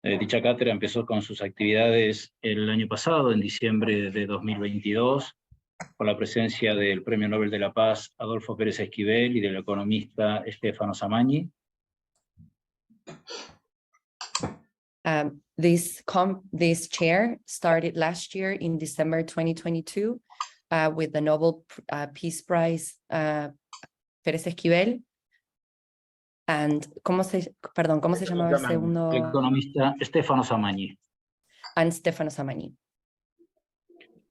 Dicha cátedra empezó con sus actividades el año pasado, en diciembre de 2022, con la presencia del Premio Nobel de la Paz Adolfo Pérez Esquivel y del economista Stefano Samagni. This chair started last year in December 2022 with the Nobel Peace Prize Pérez Esquivel. And ¿cómo se llamaba el segundo? El economista Stefano Samagni. And Stefano Samagni.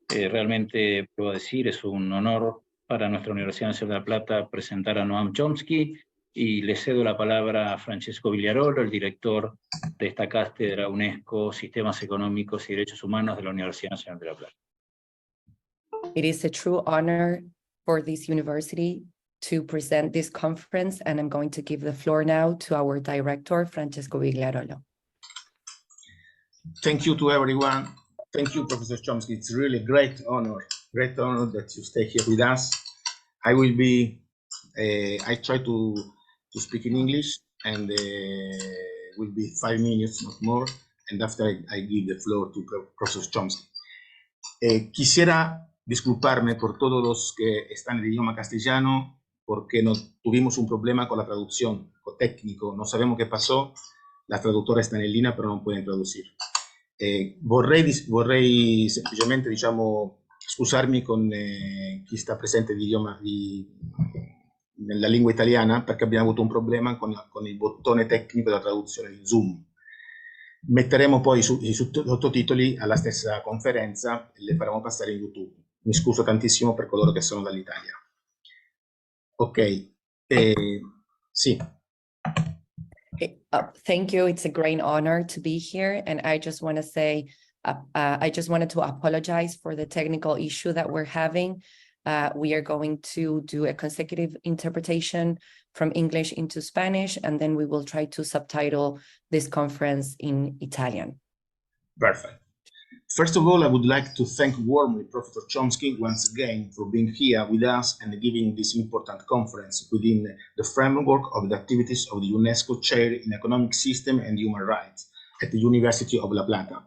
Realmente, puedo decir, es un honor para nuestra Universidad Nacional de La Plata presentar a Noam Chomsky, y le cedo la palabra a Francesco Vigliarolo, el director de esta cátedra UNESCO, Sistemas Económicos y Derechos Humanos de la Universidad Nacional de La Plata. It is a true honor for this university to present this conference, and I'm going to give the floor now to our director, Francesco Vigliarolo. Thank you to everyone. Thank you, Professor Chomsky. It's really a great honor that you stay here with us. I try to speak in English, and will be 5 minutes, not more, and after I give the floor to Professor Chomsky. Quisiera disculparme por todos los que están en el idioma castellano, porque tuvimos un problema con la traducción, técnico, no sabemos qué pasó, la traductora está in linea però non pueden traducir. Vorrei semplicemente, scusarmi con chi sta presente nella lingua italiana, perché abbiamo avuto un problema con il bottone tecnico della traduzione di Zoom. Metteremo poi i sottotitoli alla stessa conferenza e le faremo passare in YouTube. Mi scuso tantissimo per coloro che sono dall'Italia. Ok, sì. Thank you. It's a great honor to be here, and I just want to say, I just wanted to apologize for the technical issue that we're having. We are going to do a consecutive interpretation from English into Spanish, and then we will try to subtitle this conference in Italian. Perfect. First of all, I would like to thank warmly Professor Chomsky once again for being here with us and giving this important conference within the framework of the activities of the UNESCO Chair in Economic System and Human Rights at the University of La Plata.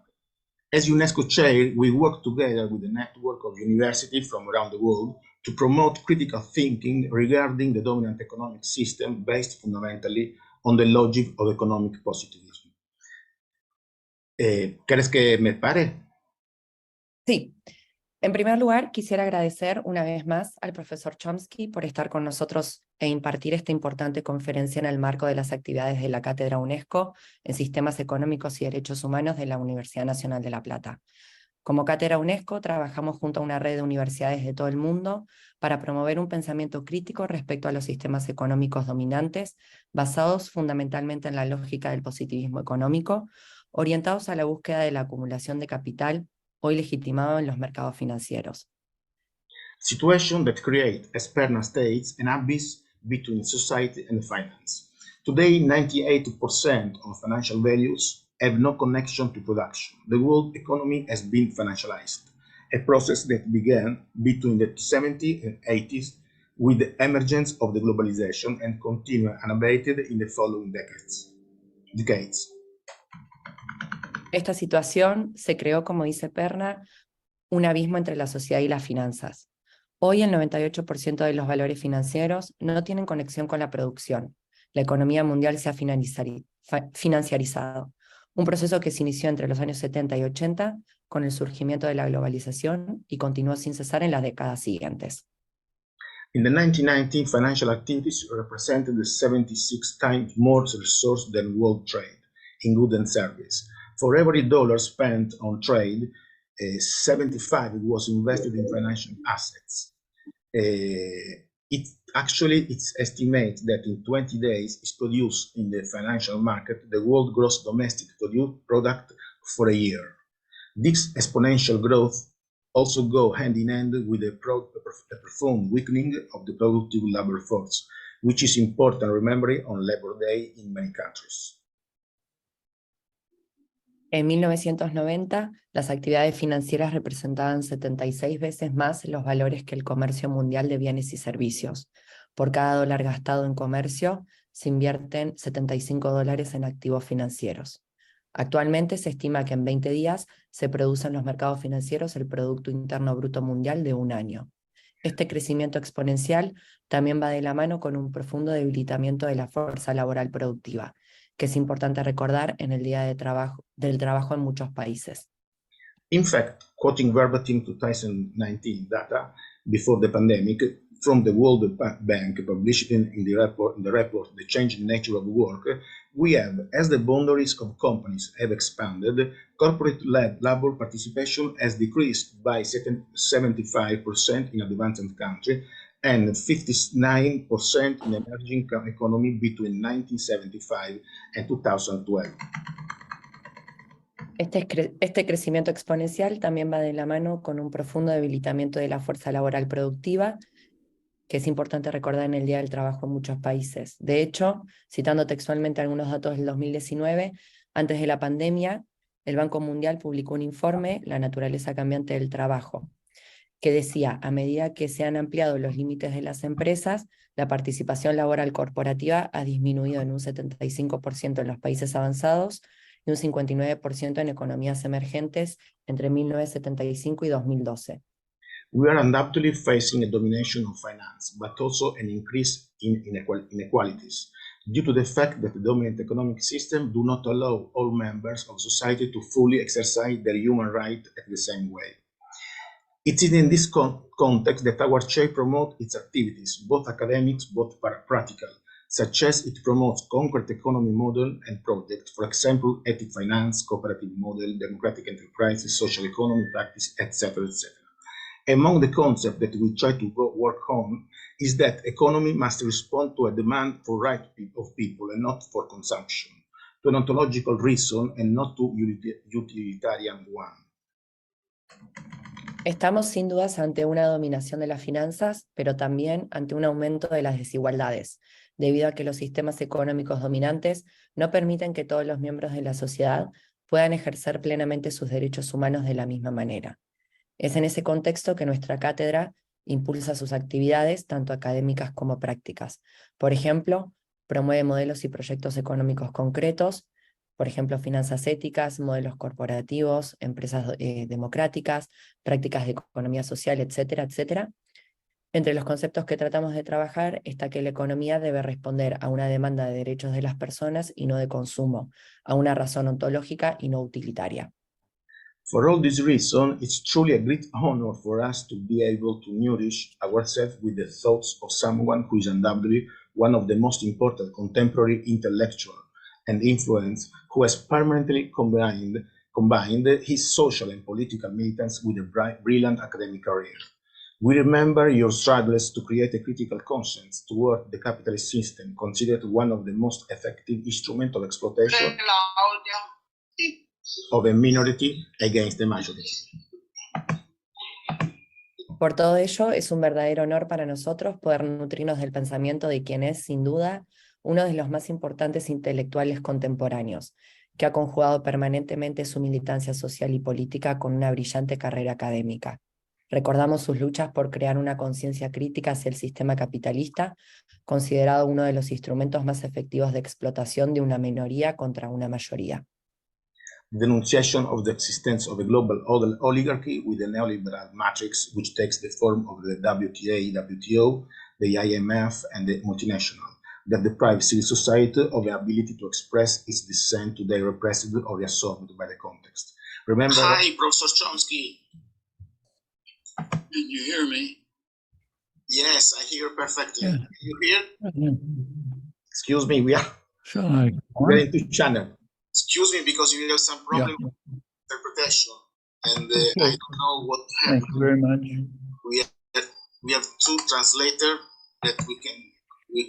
As UNESCO Chair, we work together with a network of universities from around the world to promote critical thinking regarding the dominant economic system based fundamentally on the logic of economic positivism. ¿Quieres que me pare? Sí. En primer lugar, quisiera agradecer una vez más al profesor Chomsky por estar con nosotros e impartir esta importante conferencia en el marco de las actividades de la Cátedra UNESCO en Sistemas Económicos y Derechos Humanos de la Universidad Nacional de La Plata. Como Cátedra UNESCO, trabajamos junto a una red de universidades de todo el mundo para promover un pensamiento crítico respecto a los sistemas económicos dominantes, basados fundamentalmente en la lógica del positivismo económico, orientados a la búsqueda de la acumulación de capital hoy legitimado en los mercados financieros. Situation that create, as Perna states, an abyss between society and finance. Today, 98% of financial values have no connection to production. The world economy has been financialized, a process that began between the 70s and 80s with the emergence of the globalization and continued unabated in the following decades. Esta situación se creó, como dice Perna, un abismo entre la sociedad y las finanzas. Hoy el 98% de los valores financieros no tienen conexión con la producción. La economía mundial se ha financiarizado, un proceso que se inició entre los años 70 y 80 con el surgimiento de la globalización y continuó sin cesar en las décadas siguientes. In the 1990s, financial activities represented 76 times more resource than world trade in goods and services. For every dollar spent on trade, 75 was invested in financial assets. It's estimated that in 20 days is produced in the financial market the world gross domestic product for a year. This exponential growth also go hand in hand with a profound weakening of the productive labor force, which is important remembering on Labor Day in many countries. En 1990, las actividades financieras representaban 76 veces más los valores que el comercio mundial de bienes y servicios. Por cada dólar gastado en comercio, se invierten $75 en activos financieros. Actualmente se estima que en 20 días se produce en los mercados financieros el Producto Interno Bruto Mundial de un año. Este crecimiento exponencial también va de la mano con un profundo debilitamiento de la fuerza laboral productiva, que es importante recordar en el Día del Trabajo en muchos países. In fact, quoting verbatim 2019 data before the pandemic from the World Bank published in the report The Changing Nature of Work, we have, as the boundaries of companies have expanded, corporate-led labor participation has decreased by 75% in advanced countries and 59% in emerging economy between 1975 and 2012. Este crecimiento exponencial también va de la mano con un profundo debilitamiento de la fuerza laboral productiva, que es importante recordar en el Día del Trabajo en muchos países. De hecho, citando textualmente algunos datos del 2019, antes de la pandemia, el Banco Mundial publicó un informe, La naturaleza cambiante del trabajo, que decía, a medida que se han ampliado los límites de las empresas, la participación laboral corporativa ha disminuido en un 75% en los países avanzados y un 59% en economías emergentes entre 1975 y 2012. We are undoubtedly facing a domination of finance, but also an increase in inequalities, due to the fact that the dominant economic system do not allow all members of society to fully exercise their human rights at the same way. It is in this context that our chair promotes its activities, both academics, both practical, such as it promotes concrete economy model and projects, for example, ethic finance, cooperative model, democratic enterprises, social economy practice, etc., etc. Among the concepts that we try to work on is that economy must respond to a demand for right of people and not for consumption, to an ontological reason and not to utilitarian one. Estamos sin dudas ante una dominación de las finanzas, pero también ante un aumento de las desigualdades, debido a que los sistemas económicos dominantes no permiten que todos los miembros de la sociedad puedan ejercer plenamente sus derechos humanos de la misma manera. Es en ese contexto que nuestra cátedra impulsa sus actividades, tanto académicas como prácticas. Por ejemplo, promueve modelos y proyectos económicos concretos, por ejemplo, finanzas éticas, modelos corporativos, empresas democráticas, prácticas de economía social, etcétera, etcétera. Entre los conceptos que tratamos de trabajar está que la economía debe responder a una demanda de derechos de las personas y no de consumo, a una razón ontológica y no utilitaria. For all this reason, it's truly a great honor for us to be able to nourish ourselves with the thoughts of someone who is undoubtedly one of the most important contemporary intellectuals and influence, who has permanently combined his social and political militance with a brilliant academic career. We remember your struggles to create a critical conscience toward the capitalist system, considered one of the most effective instruments of exploitation of a minority against the majority. Por todo ello, es un verdadero honor para nosotros poder nutrirnos del pensamiento de quien es, sin duda, uno de los más importantes intelectuales contemporáneos, que ha conjugado permanentemente su militancia social y política con una brillante carrera académica. Recordamos sus luchas por crear una conciencia crítica hacia el sistema capitalista, considerado uno de los instrumentos más efectivos de explotación de una minoría contra una mayoría. Denunciation of the existence of a global oligarchy with a neoliberal matrix which takes the form of the WTA, WTO, the IMF, and the multinational, that deprive civil society of the ability to express its dissent to their repressed or reabsorbed by the context. Remember. Hi, Professor Chomsky. Can you hear me? Yes, I hear perfectly. Yeah. Can you hear? Excuse me, we are in two channels. Excuse me, because we have some problem with interpretation, and okay. I don't know what happened. Thank you very much. We have two translators that we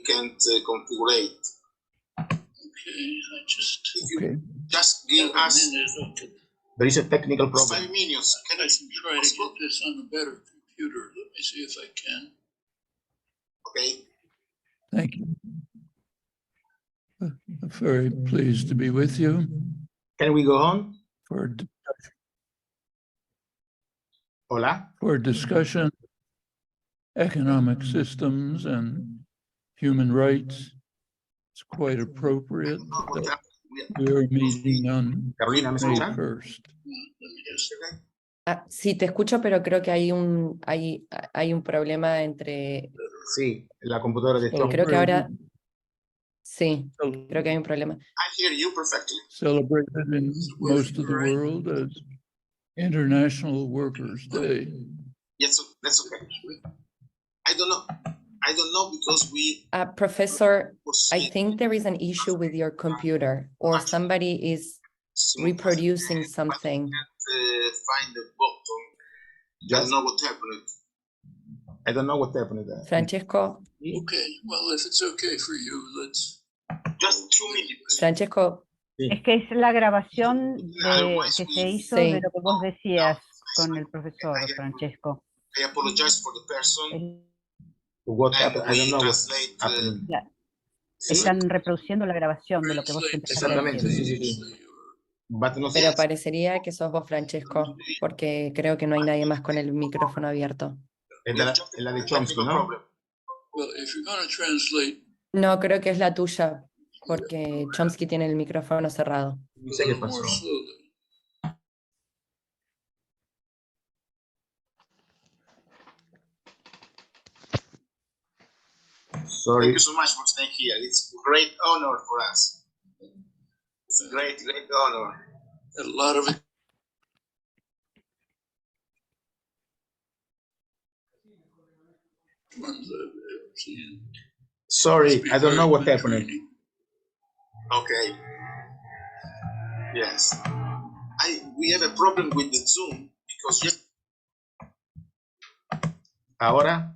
can't configure. Okay, if you just give us. There is a technical problem. 5 minutes. Can I try to get this on a better computer? Let me see if I can. Okay. Thank you. I'm very pleased to be with you. Can we go on? Hola. For discussion, economic systems and human rights. It's quite appropriate. We are meeting on Carolina, ¿me May escucha? 1st. Let me just. Sí, te escucho, pero creo que hay un problema entre... Sí, la computadora de Chomsky. creo que ahora... Sí, creo que hay un problema. I hear you perfectly. Celebrated in most of the world as International Workers' Day. Yes, that's okay. I don't know because we... Professor, I think there is an issue with your computer, or somebody is reproducing something. Find the button. I don't know what happened. I don't know what happened there. Francesco? Okay, well, if it's okay for you, let's. Just 2 minutes. Francesco, Es que es la grabación que se hizo Sí. de lo que vos decías con el profesor Francesco. I apologize for the person. El- What happened? I don't know what's happening. Sí, Están reproduciendo la grabación de lo que vos empezaste a exactamente, decir. sí. But no pero sé. parecería que sos vos, Francesco, porque creo que no hay nadie más con el micrófono abierto. Es la de Chomsky, ¿no? Well, if you're going to translate, No, creo que es la tuya, porque Chomsky tiene el micrófono cerrado. No a sé qué little pasó. more slowly. Sorry. Thank you so much for staying here. It's a great honor for us. It's a great honor. Had a lot of. Sorry, I don't know what happened. Okay. Yes. We have a problem with the Zoom because Ahora.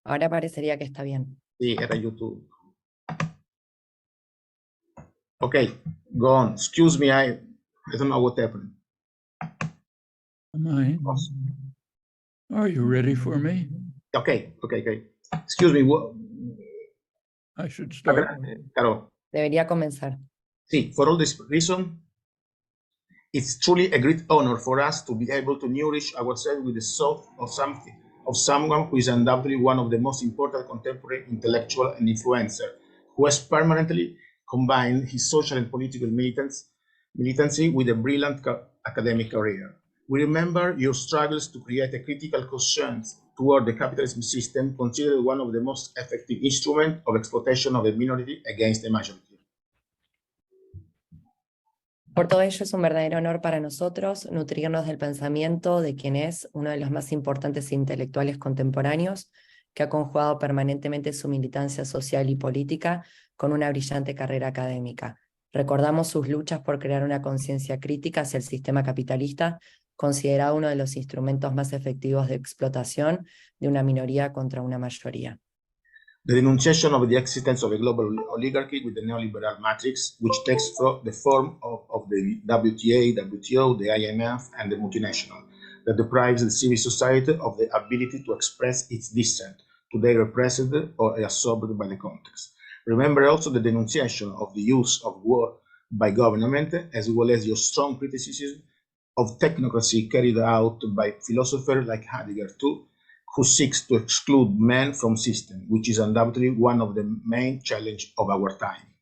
Ahora parecería que está bien. Sí, era YouTube. Okay, go on. Excuse me, I don't know what happened. Are you ready for me? Okay. Excuse me, what? I should start. Carol. Debería comenzar. Sí, for all this reason, it's truly a great honor for us to be able to nourish ourselves with the thought of someone who is undoubtedly one of the most important contemporary intellectual and influencer, who has permanently combined his social and political militancy with a brilliant academic career. We remember your struggles to create a critical conscience toward the capitalism system, considered one of the most effective instruments of exploitation of a minority against a majority. Por todo ello es un verdadero honor para nosotros nutrirnos del pensamiento de quien es uno de los más importantes intelectuales contemporáneos, que ha conjugado permanentemente su militancia social y política con una brillante carrera académica. Recordamos sus luchas por crear una conciencia crítica hacia el sistema capitalista, considerado uno de los instrumentos más efectivos de explotación de una minoría contra una mayoría. The denunciation of the existence of a global oligarchy with the neoliberal matrix, which takes the form of the WTA, WTO, the IMF, and the multinational, that deprives the civil society of the ability to express its dissent, today repressed or absorbed by the context. Remember also the denunciation of the use of war by government, as well as your strong criticism of technocracy carried out by philosophers like Heidegger too, who seeks to exclude men from system, which is undoubtedly one of the main challenges of our time.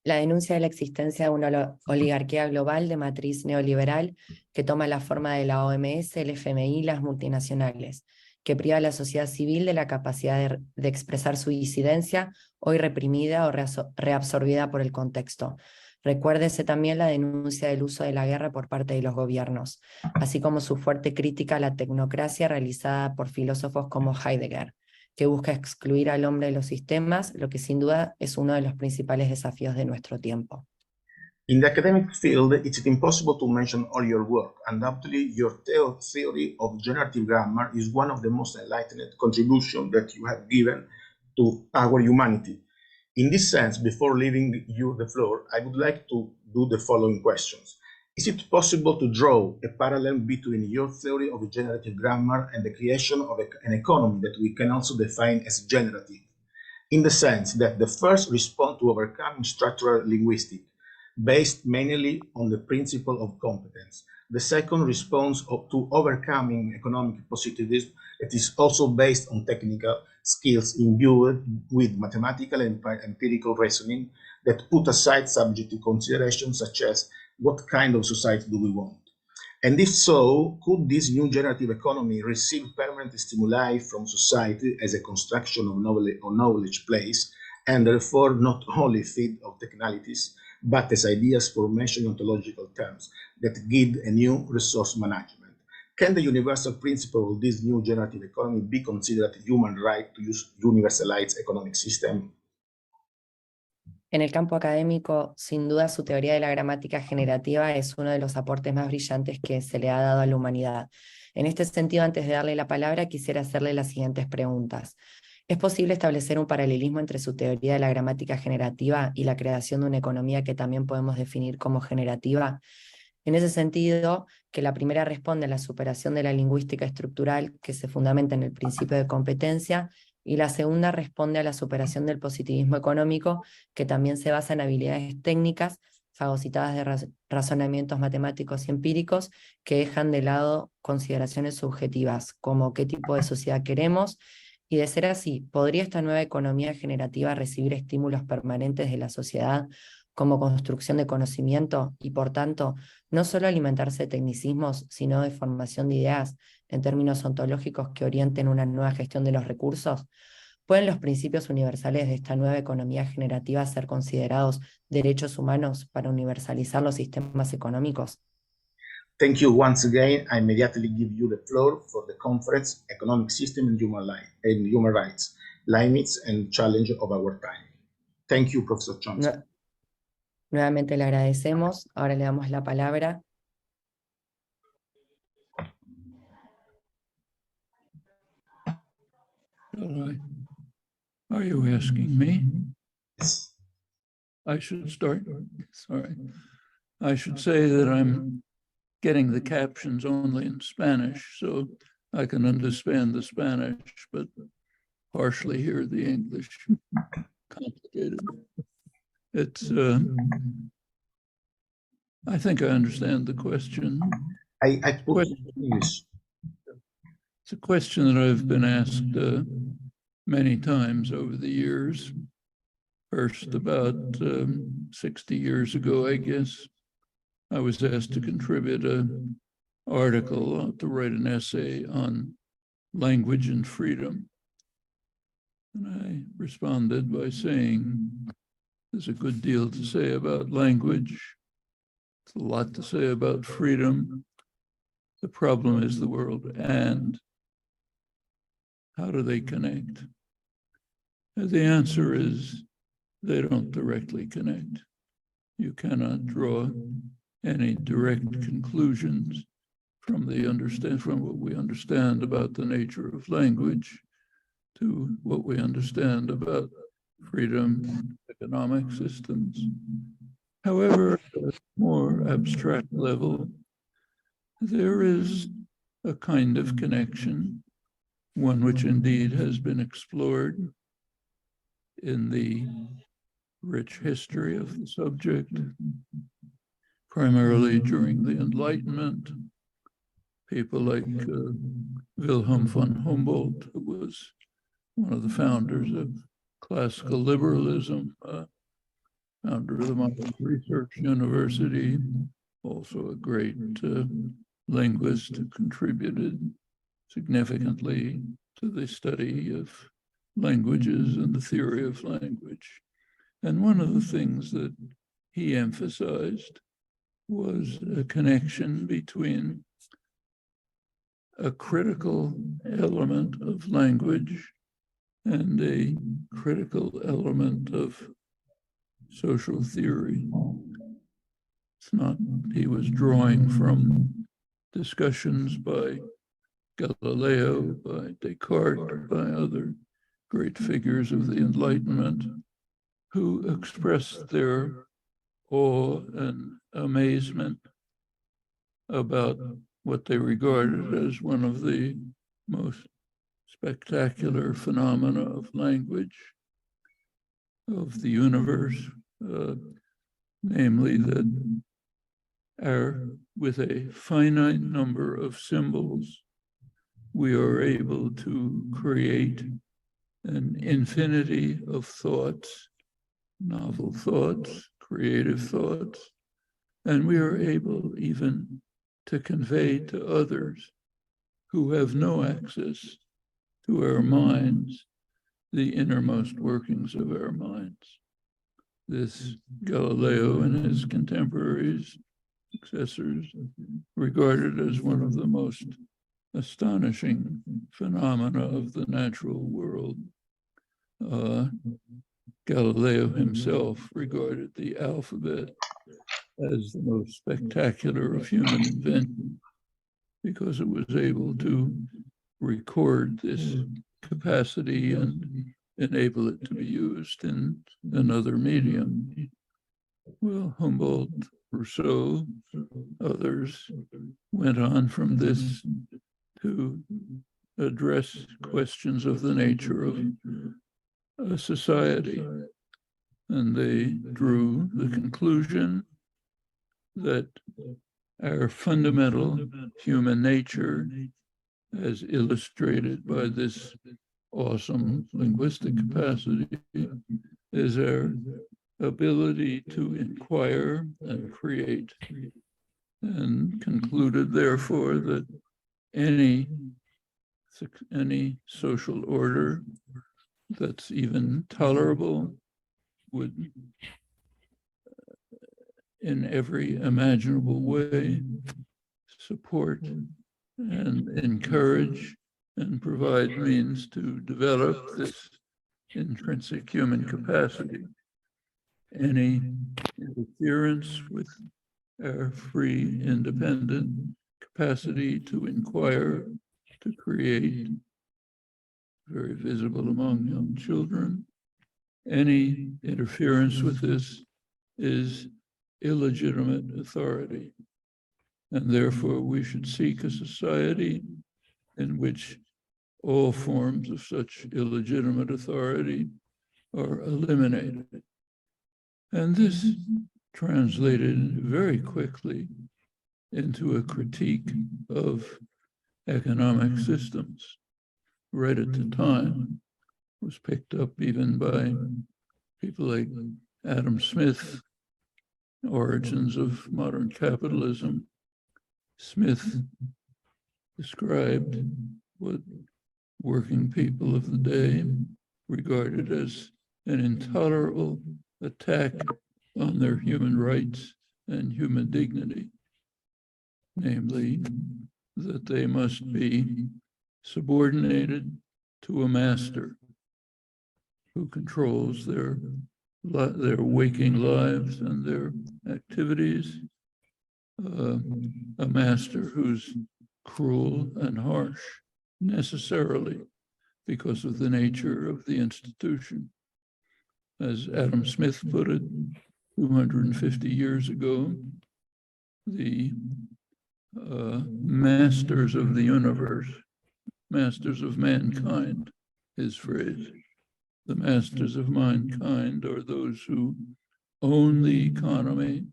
La denuncia de la existencia de una oligarquía global de matriz neoliberal que toma la forma de la OMS, el FMI y las multinacionales, que priva a la sociedad civil de la capacidad de expresar su disidencia, hoy reprimida o reabsorbida por el contexto. Recuérdese también la denuncia del uso de la guerra por parte de los gobiernos, así como su fuerte crítica a la tecnocracia realizada por filósofos como Heidegger, que busca excluir al hombre de los sistemas, lo que sin duda es uno de los principales desafíos de nuestro tiempo. In the academic field, it's impossible to mention all your work. Undoubtedly, your theory of generative grammar is one of the most enlightened contributions that you have given to our humanity. In this sense, before leaving you the floor, I would like to do the following questions. Is it possible to draw a parallel between your theory of generative grammar and the creation of an economy that we can also define as generative, in the sense that the first responds to overcoming structural linguistics, based mainly on the principle of competence. The second responds to overcoming economic positivism that is also based on technical skills imbued with mathematical and empirical reasoning that put aside subjective considerations such as what kind of society do we want? And if so, could this new generative economy receive permanent stimuli from society as a construction of knowledge place, and therefore not only feed of technicalities, but as ideas formation in ontological terms that guide a new resource management? Can the universal principle of this new generative economy be considered a human right to use universalized economic system? En el campo académico, sin duda, su teoría de la gramática generativa es uno de los aportes más brillantes que se le ha dado a la humanidad. En este sentido, antes de darle la palabra, quisiera hacerle las siguientes preguntas. ¿Es posible establecer un paralelismo entre su teoría de la gramática generativa y la creación de una economía que también podemos definir como generativa? En ese sentido, que la primera responde a la superación de la lingüística estructural que se fundamenta en el principio de competencia, y la segunda responde a la superación del positivismo económico, que también se basa en habilidades técnicas fagocitadas de razonamientos matemáticos y empíricos que dejan de lado consideraciones subjetivas, como qué tipo de sociedad queremos, y de ser así, ¿podría esta nueva economía generativa recibir estímulos permanentes de la sociedad como construcción de conocimiento y, por tanto, no solo alimentarse de tecnicismos, sino de formación de ideas en términos ontológicos que orienten una nueva gestión de los recursos? ¿Pueden los principios universales de esta nueva economía generativa ser considerados derechos humanos para universalizar los sistemas económicos? Thank you once again. I immediately give you the floor for the conference, Economic System and Human Rights, Limits and Challenge of Our Time. Thank you, Professor Chomsky. Nuevamente le agradecemos. Ahora le damos la palabra. Are you asking me? I should start. Sorry. I should say that I'm getting the captions only in Spanish, so I can understand the Spanish, but partially hear the English. Complicated. It's, I think I understand the question. It's a question that I've been asked many times over the years. First, about 60 years ago, I guess, I was asked to contribute an article, to write an essay on language and freedom. And I responded by saying, there's a good deal to say about language. There's a lot to say about freedom. The problem is the word and. How do they connect? And the answer is they don't directly connect. You cannot draw any direct conclusions from what we understand about the nature of language to what we understand about freedom, economic systems. However, at a more abstract level, there is a kind of connection, one which indeed has been explored in the rich history of the subject, primarily during the Enlightenment. People like Wilhelm von Humboldt, who was one of the founders of classical liberalism, founder of the Modern Research University, also a great linguist who contributed significantly to the study of languages and the theory of language. And one of the things that he emphasized was a connection between a critical element of language and a critical element of social theory. It's not, he was drawing from discussions by Galileo, by Descartes, by other great figures of the Enlightenment who expressed their awe and amazement about what they regarded as one of the most spectacular phenomena of language, of the universe, namely that with a finite number of symbols, we are able to create an infinity of thoughts, novel thoughts, creative thoughts, and we are able even to convey to others who have no access to our minds the innermost workings of our minds. This Galileo and his contemporaries, successors, regarded as one of the most astonishing phenomena of the natural world. Galileo himself regarded the alphabet as the most spectacular of human invention because it was able to record this capacity and enable it to be used in another medium. Well, Humboldt, Rousseau, others went on from this to address questions of the nature of a society. And they drew the conclusion that our fundamental human nature, as illustrated by this awesome linguistic capacity, is our ability to inquire and create, and concluded, therefore, that any social order that's even tolerable would, in every imaginable way, support and encourage and provide means to develop this intrinsic human capacity. Any interference with our free, independent capacity to inquire, to create, very visible among young children, any interference with this is illegitimate authority. And therefore, we should seek a society in which all forms of such illegitimate authority are eliminated. And this translated very quickly into a critique of economic systems. Right at the time, was picked up even by people like Adam Smith, Origins of Modern Capitalism. Smith described what working people of the day regarded as an intolerable attack on their human rights and human dignity, namely that they must be subordinated to a master who controls their waking lives and their activities, a master who's cruel and harsh necessarily because of the nature of the institution. As Adam Smith put it 250 years ago, the masters of the universe, masters of mankind, his phrase. The masters of mankind are those who own the economy.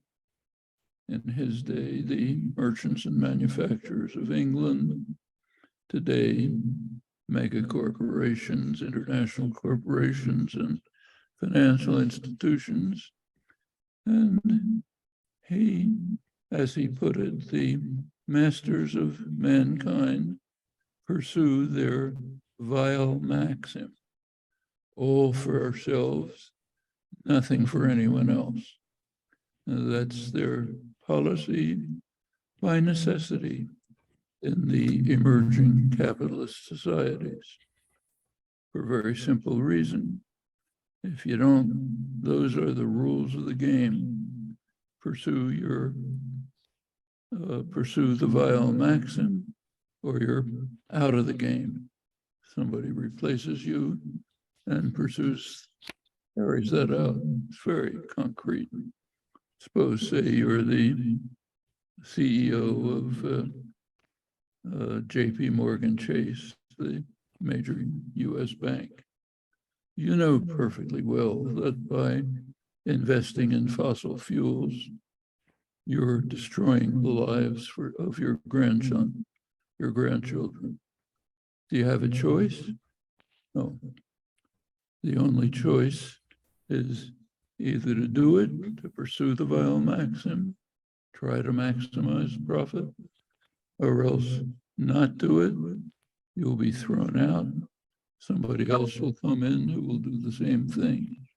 In his day, the merchants and manufacturers of England. Today, mega corporations, international corporations, and financial institutions. And he, as he put it, the masters of mankind pursue their vile maxim: all for ourselves, nothing for anyone else. And that's their policy by necessity in the emerging capitalist societies, for a very simple reason. If you don't, those are the rules of the game. Pursue the vile maxim, or you're out of the game. Somebody replaces you and carries that out. It's very concrete. Suppose, say, you're the CEO of J.P. Morgan Chase, the major U.S. bank. You know perfectly well that by investing in fossil fuels, you're destroying the lives of your grandchildren. Do you have a choice? No. The only choice is either to do it, to pursue the vile maxim, try to maximize profit, or else not do it. You'll be thrown out. Somebody else will come in who will do the same thing.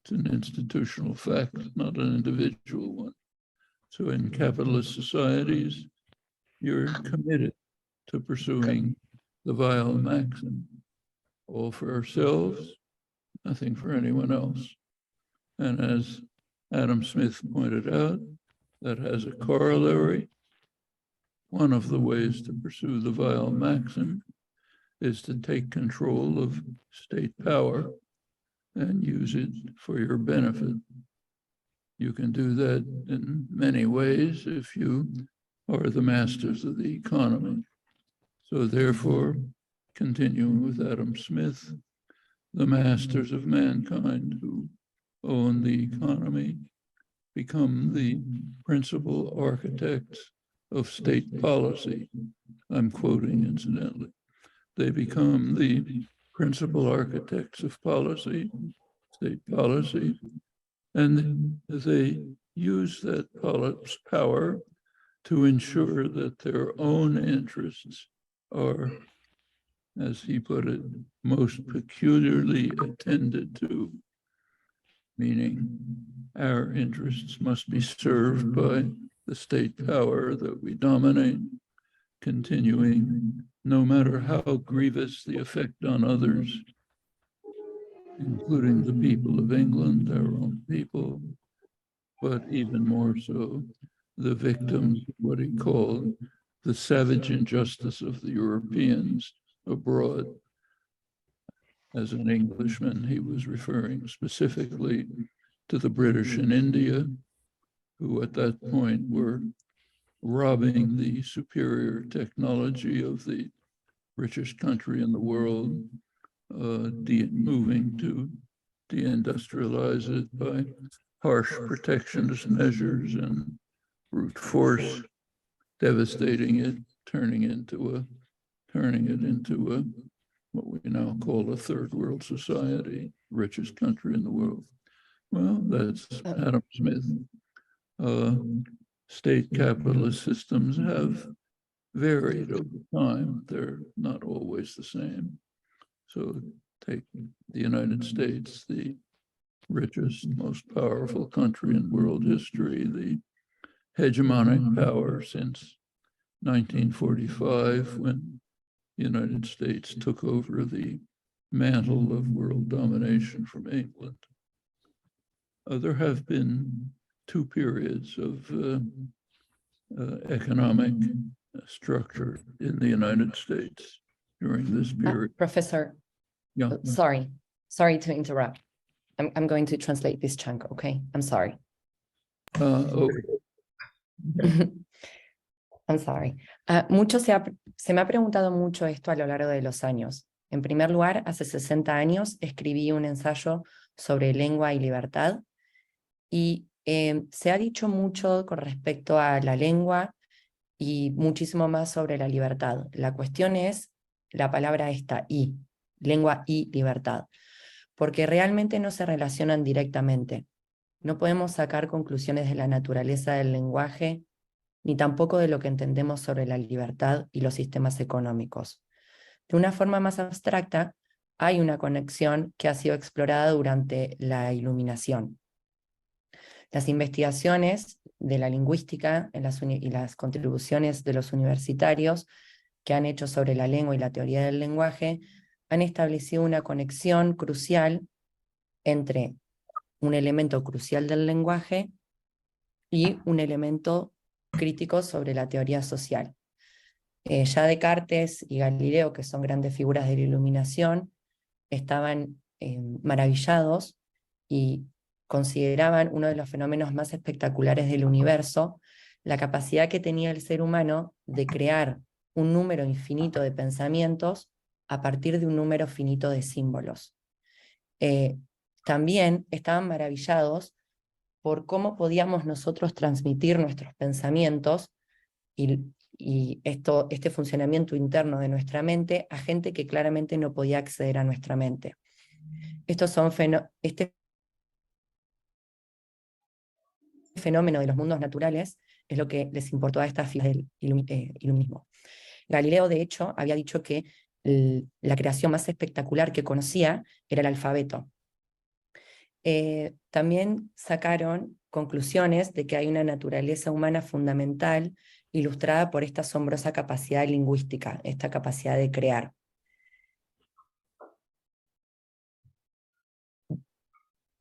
It's an institutional fact, not an individual one. So in capitalist societies, you're committed to pursuing the vile maxim. All for ourselves, nothing for anyone else. And as Adam Smith pointed out, that has a corollary. One of the ways to pursue the vile maxim is to take control of state power and use it for your benefit. You can do that in many ways if you are the masters of the economy. So therefore, continuing with Adam Smith, the masters of mankind who own the economy become the principal architects of state policy. I'm quoting incidentally. They become the principal architects of policy, state policy, and they use that power to ensure that their own interests are, as he put it, most peculiarly attended to, meaning our interests must be served by the state power that we dominate, continuing no matter how grievous the effect on others, including the people of England, our own people, but even more so, the victims of what he called the savage injustice of the Europeans abroad. As an Englishman, he was referring specifically to the British in India, who at that point were robbing the superior technology of the richest country in the world, moving to deindustrialize it by harsh protectionist measures and brute force, devastating it, turning it into what we now call a third world society, richest country in the world. Well, that's Adam Smith. State capitalist systems have varied over time. They're not always the same. So take the United States, the richest, most powerful country in world history, the hegemonic power since 1945, when the United States took over the mantle of world domination from England. There have been two periods of economic structure in the United States during this period. Professor, Yeah. Sorry to interrupt. I'm going to translate this chunk, okay? I'm sorry. Okay. I'm sorry. Se me ha preguntado mucho esto a lo largo de los años. En primer lugar, hace 60 años escribí un ensayo sobre lengua y libertad y se ha dicho mucho con respecto a la lengua y muchísimo más sobre la libertad. La cuestión es la palabra esta, y, lengua y libertad, porque realmente no se relacionan directamente. No podemos sacar conclusiones de la naturaleza del lenguaje, ni tampoco de lo que entendemos sobre la libertad y los sistemas económicos. De una forma más abstracta, hay una conexión que ha sido explorada durante la Iluminación. Las investigaciones de la lingüística y las contribuciones de los universitarios que han hecho sobre la lengua y la teoría del lenguaje han establecido una conexión crucial entre un elemento crucial del lenguaje y un elemento crítico sobre la teoría social. Ya Descartes y Galileo, que son grandes figuras de la Iluminación, estaban maravillados y consideraban uno de los fenómenos más espectaculares del universo, la capacidad que tenía el ser humano de crear un número infinito de pensamientos a partir de un número finito de símbolos. También estaban maravillados por cómo podíamos nosotros transmitir nuestros pensamientos y este funcionamiento interno de nuestra mente a gente que claramente no podía acceder a nuestra mente. Este fenómeno de los mundos naturales es lo que les importó a estas figuras del iluminismo. Galileo, de hecho, había dicho que la creación más espectacular que conocía era el alfabeto. También sacaron conclusiones de que hay una naturaleza humana fundamental ilustrada por esta asombrosa capacidad lingüística, esta capacidad de crear.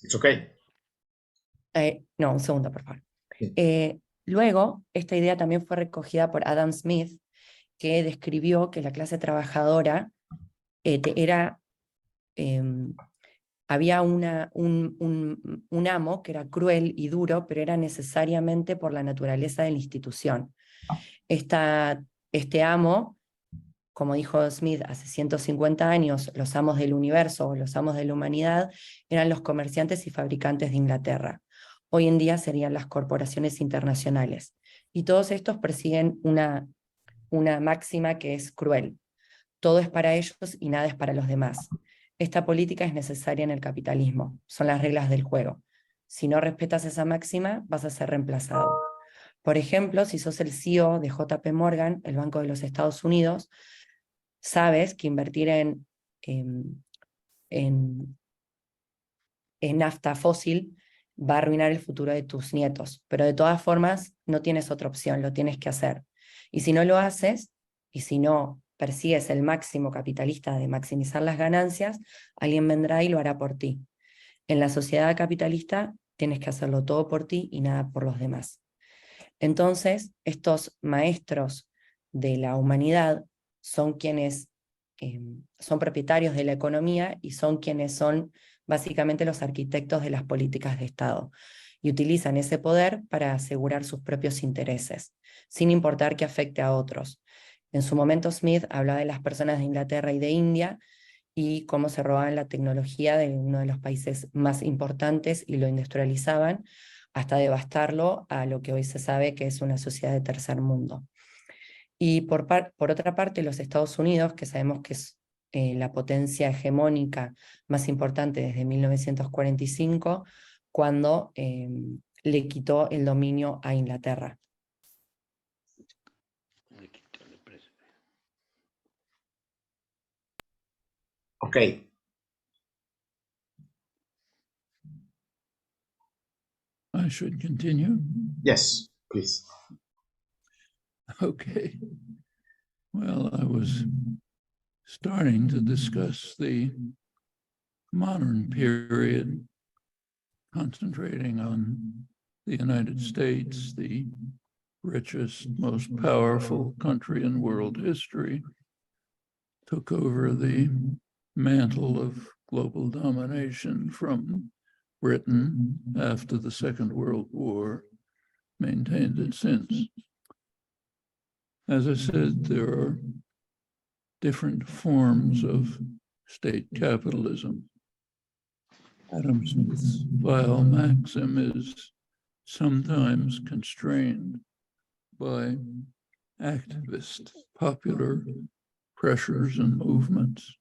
It's okay. No, un segundo, por favor. Luego, esta idea también fue recogida por Adam Smith, que describió que la clase trabajadora había un amo que era cruel y duro, pero era necesariamente por la naturaleza de la institución. Este amo, como dijo Smith hace 150 años, los amos del universo o los amos de la humanidad eran los comerciantes y fabricantes de Inglaterra. Hoy en día serían las corporaciones internacionales. Y todos estos persiguen una máxima que es cruel. Todo es para ellos y nada es para los demás. Esta política es necesaria en el capitalismo. Son las reglas del juego. Si no respetas esa máxima, vas a ser reemplazado. Por ejemplo, si sos el CEO de JP Morgan, el Banco de los Estados Unidos, sabes que invertir en nafta fósil va a arruinar el futuro de tus nietos, pero de todas formas no tienes otra opción, lo tienes que hacer. Y si no lo haces, y si no persigues el máximo capitalista de maximizar las ganancias, alguien vendrá y lo hará por ti. En la sociedad capitalista tienes que hacerlo todo por ti y nada por los demás. Entonces, estos maestros de la humanidad son quienes son propietarios de la economía y son quienes son básicamente los arquitectos de las políticas de Estado. Y utilizan ese poder para asegurar sus propios intereses, sin importar que afecte a otros. En su momento Smith hablaba de las personas de Inglaterra y de India y cómo se robaban la tecnología de uno de los países más importantes y lo industrializaban hasta devastarlo a lo que hoy se sabe que es una sociedad de tercer mundo. Y por otra parte, los Estados Unidos, que sabemos que es la potencia hegemónica más importante desde 1945, cuando le quitó el dominio a Inglaterra. Okay. I should continue? Yes, please. Okay. Well, I was starting to discuss the modern period, concentrating on the United States, the richest, most powerful country in world history, took over the mantle of global domination from Britain after the Second World War, maintained it since. As I said, there are different forms of state capitalism. Adam Smith's vile maxim is sometimes constrained by activist popular pressures and movements.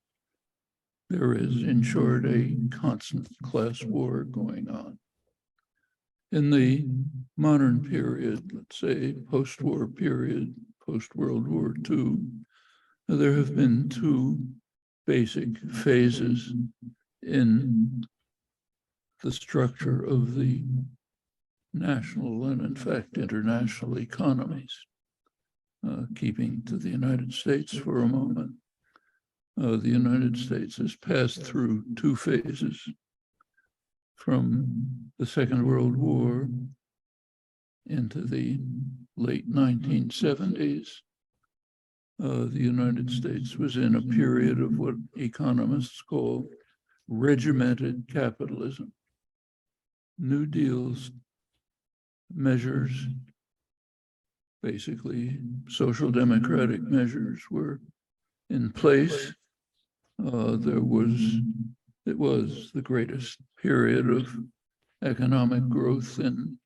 There is, in short, a constant class war going on. In the modern period, let's say post-war period, post-World War II, there have been two basic phases in the structure of the national and, in fact, international economies. Keeping to the United States for a moment, the United States has passed through two phases. From the Second World War into the late 1970s, the United States was in a period of what economists call regimented capitalism. New Deal's measures, basically social democratic measures, were in place. It was the greatest period of economic growth in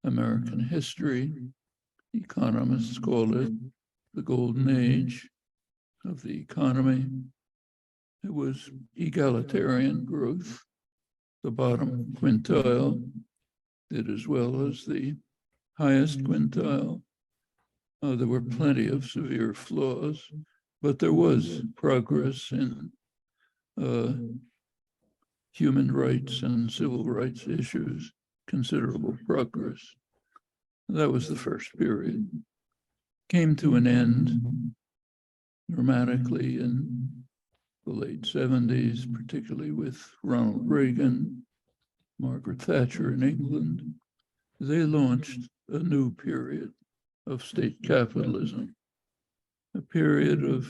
American history. Economists call it the golden age of the economy. It was egalitarian growth. The bottom quintile did as well as the highest quintile. There were plenty of severe flaws, but there was progress in human rights and civil rights issues, considerable progress. That was the first period. Came to an end dramatically in the late 70s, particularly with Ronald Reagan, Margaret Thatcher in England. They launched a new period of state capitalism, a period of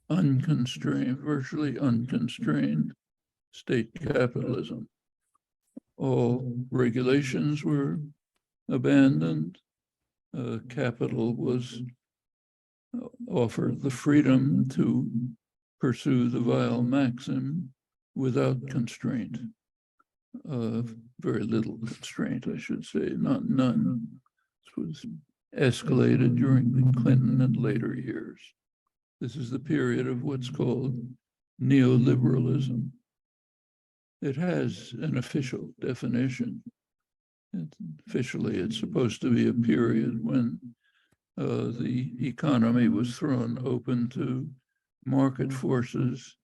unconstrained, virtually unconstrained state capitalism. All regulations were abandoned. Capital was offered the freedom to pursue the vile maxim without constraint. Very little constraint, I should say, not none. This was escalated during the Clinton and later years. This is the period of what's called neoliberalism. It has an official definition. Officially, it's supposed to be a period when the economy was thrown open to market forces,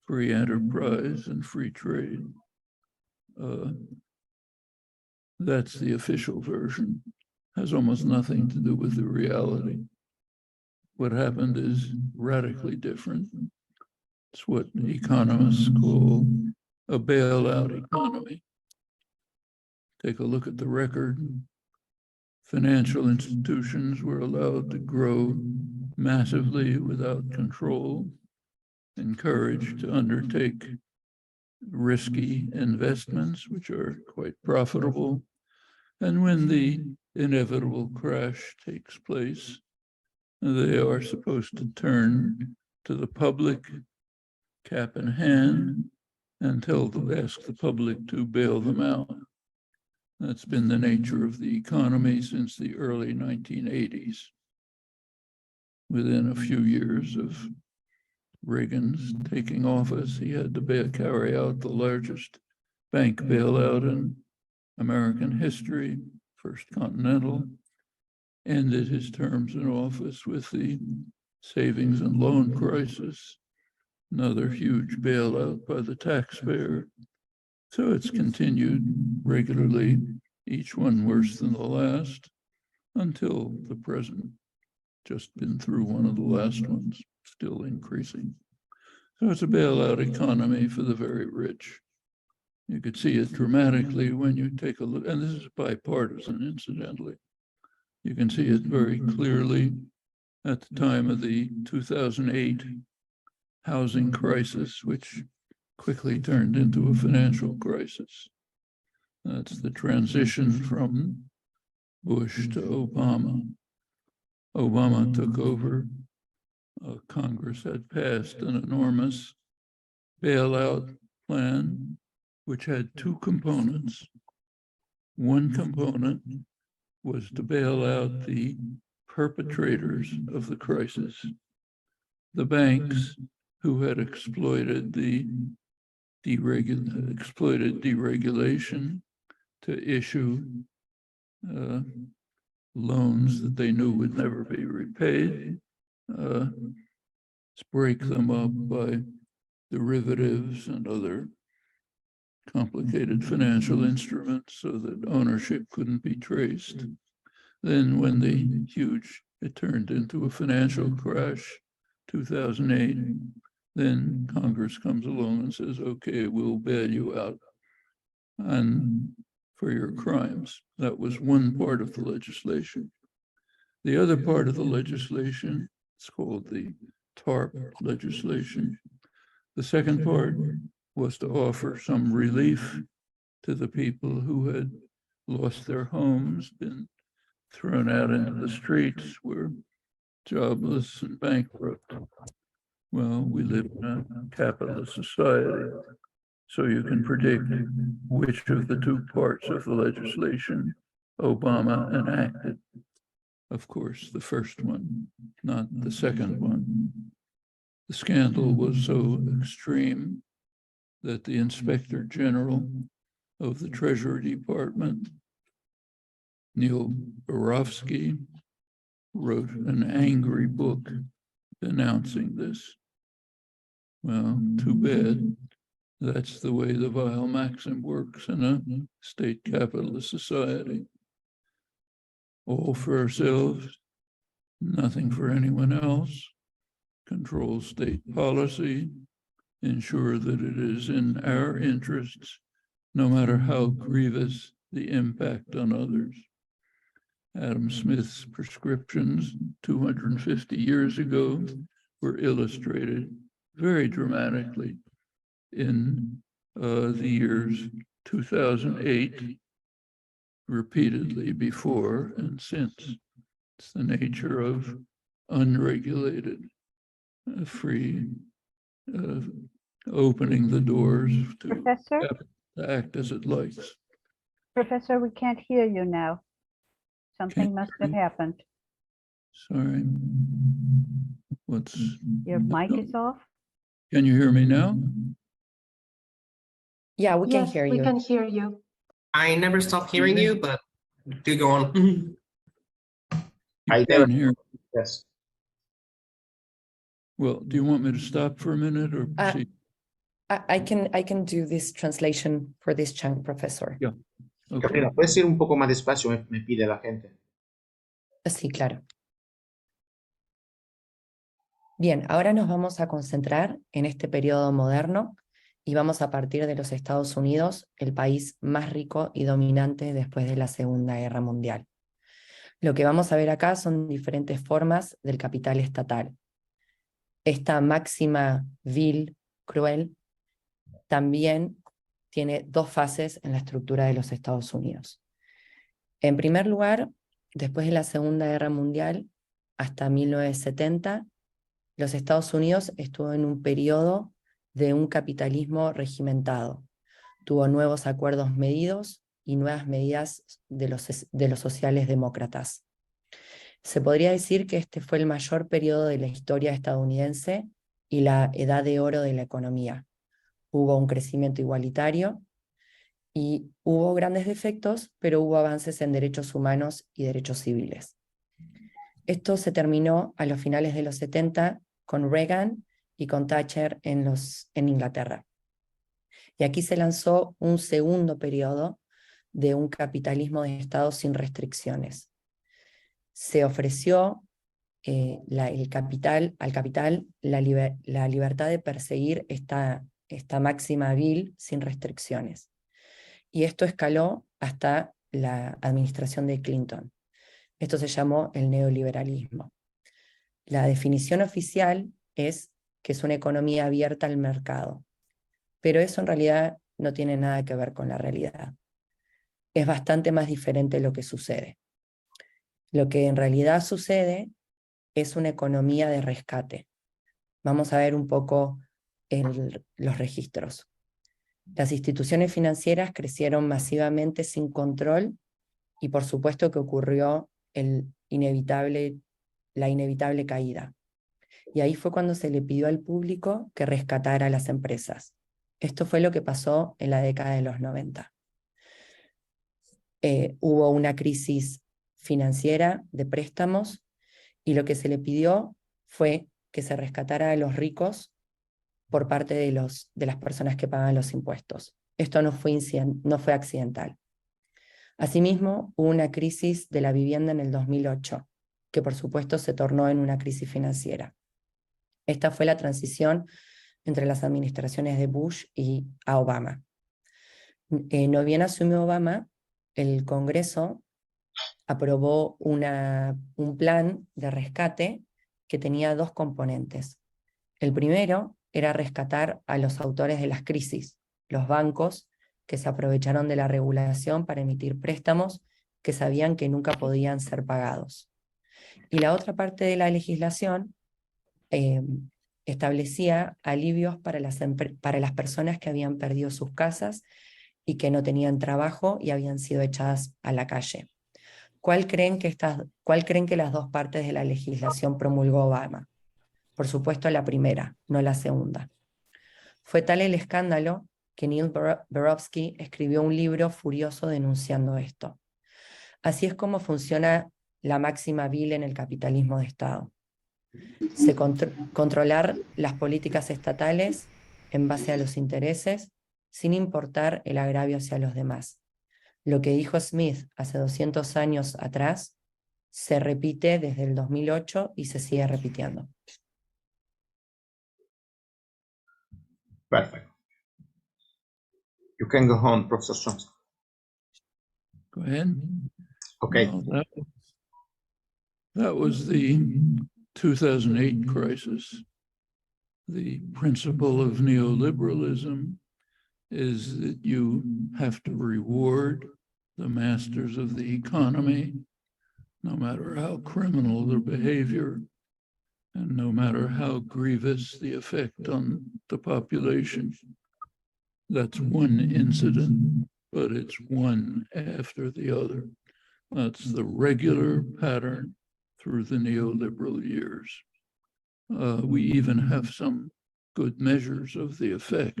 free enterprise, and free trade. That's the official version. Has almost nothing to do with the reality. What happened is radically different. It's what economists call a bailout economy. Take a look at the record. Financial institutions were allowed to grow massively without control, encouraged to undertake risky investments, which are quite profitable. And when the inevitable crash takes place, they are supposed to turn to the public, cap in hand, and ask the public to bail them out. That's been the nature of the economy since the early 1980s. Within a few years of Reagan's taking office, he had to carry out the largest bank bailout in American history, First Continental, ended his terms in office with the savings and loan crisis, another huge bailout by the taxpayer. So it's continued regularly, each one worse than the last, until the present. Just been through one of the last ones, still increasing. So it's a bailout economy for the very rich. You could see it dramatically when you take a look, and this is bipartisan, incidentally. You can see it very clearly at the time of the 2008 housing crisis, which quickly turned into a financial crisis. That's the transition from Bush to Obama. Obama took over. Congress had passed an enormous bailout plan, which had two components. One component was to bail out the perpetrators of the crisis, the banks who had exploited deregulation to issue loans that they knew would never be repaid, break them up by derivatives and other complicated financial instruments so that ownership couldn't be traced. Then when it turned into a financial crash, 2008, then Congress comes along and says, okay, we'll bail you out for your crimes. That was one part of the legislation. The other part of the legislation, it's called the TARP legislation. The second part was to offer some relief to the people who had lost their homes, been thrown out into the streets, were jobless and bankrupt. Well, we live in a capitalist society, so you can predict which of the two parts of the legislation Obama enacted. Of course, the first one, not the second one. The scandal was so extreme that the Inspector General of the Treasury Department, Neil Barofsky, wrote an angry book denouncing this. Well, too bad. That's the way the vile maxim works in a state capitalist society. All for ourselves, nothing for anyone else. Control state policy, ensure that it is in our interests, no matter how grievous the impact on others. Adam Smith's prescriptions 250 years ago were illustrated very dramatically in the years 2008, repeatedly before and since. It's the nature of unregulated, free, opening the doors to Professor? act as it likes. Professor, we can't hear you now. Something must have happened. Sorry. Your mic is off? Can you hear me now? Yeah, we can hear you. We can hear you. I never stopped hearing you, but do go on. You can hear. Yes. Well, do you want me to stop for a minute or proceed? I can do this translation for this chunk, Professor. Yeah. Okay. Gabriela, ¿puedes ir un poco más despacio? Me pide la gente. Sí, claro. Bien, ahora nos vamos a concentrar en este periodo moderno y vamos a partir de los Estados Unidos, el país más rico y dominante después de la Segunda Guerra Mundial. Lo que vamos a ver acá son diferentes formas del capital estatal. Esta máxima vil, cruel, también tiene dos fases en la estructura de los Estados Unidos. En primer lugar, después de la Segunda Guerra Mundial, hasta 1970, los Estados Unidos estuvo en un periodo de un capitalismo regimentado. Tuvo nuevos acuerdos medidos y nuevas medidas de los sociales demócratas. Se podría decir que este fue el mayor periodo de la historia estadounidense y la edad de oro de la economía. Hubo un crecimiento igualitario y hubo grandes defectos, pero hubo avances en derechos humanos y derechos civiles. Esto se terminó a los finales de los 70 con Reagan y con Thatcher en Inglaterra. Y aquí se lanzó un segundo periodo de un capitalismo de Estado sin restricciones. Se ofreció al capital la libertad de perseguir esta máxima vil sin restricciones. Y esto escaló hasta la administración de Clinton. Esto se llamó el neoliberalismo. La definición oficial es que es una economía abierta al mercado, pero eso en realidad no tiene nada que ver con la realidad. Es bastante más diferente lo que sucede. Lo que en realidad sucede es una economía de rescate. Vamos a ver un poco los registros. Las instituciones financieras crecieron masivamente sin control y por supuesto que ocurrió la inevitable caída. Y ahí fue cuando se le pidió al público que rescatara a las empresas. Esto fue lo que pasó en la década de los 90. Hubo una crisis financiera de préstamos y lo que se le pidió fue que se rescatara a los ricos por parte de las personas que pagan los impuestos. Esto no fue accidental. Asimismo, hubo una crisis de la vivienda en el 2008, que por supuesto se tornó en una crisis financiera. Esta fue la transición entre las administraciones de Bush y a Obama. No bien asumió Obama, el Congreso aprobó un plan de rescate que tenía dos componentes. El primero era rescatar a los autores de las crisis, los bancos que se aprovecharon de la regulación para emitir préstamos que sabían que nunca podían ser pagados. Y la otra parte de la legislación establecía alivios para las personas que habían perdido sus casas y que no tenían trabajo y habían sido echadas a la calle. ¿Cuál creen que las dos partes de la legislación promulgó Obama? Por supuesto la primera, no la segunda. Fue tal el escándalo que Neil Barofsky escribió un libro furioso denunciando esto. Así es como funciona la máxima vil en el capitalismo de Estado. Controlar las políticas estatales en base a los intereses, sin importar el agravio hacia los demás. Lo que dijo Smith hace 200 años atrás se repite desde el 2008 y se sigue repitiendo. Perfect. You can go on, Professor Chomsky. Go ahead. Okay. Well, that was the 2008 crisis. The principle of neoliberalism is that you have to reward the masters of the economy, no matter how criminal their behavior, and no matter how grievous the effect on the population. That's one incident, but it's one after the other. That's the regular pattern through the neoliberal years. We even have some good measures of the effect.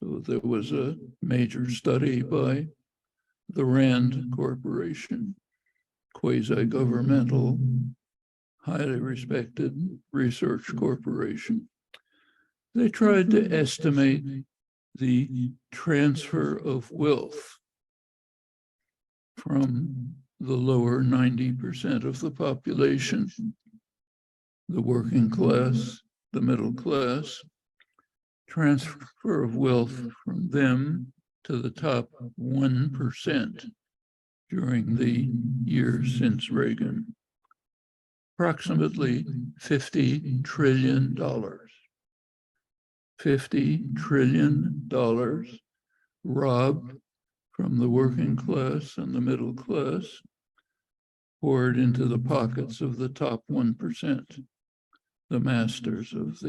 So there was a major study by the Rand Corporation, quasi-governmental, highly respected research corporation. They tried to estimate the transfer of wealth from the lower 90% of the population, the working class, the middle class, transfer of wealth from them to the top 1% during the years since Reagan. Approximately $50 trillion. $50 trillion robbed from the working class and the middle class, poured into the pockets of the top 1%, the masters of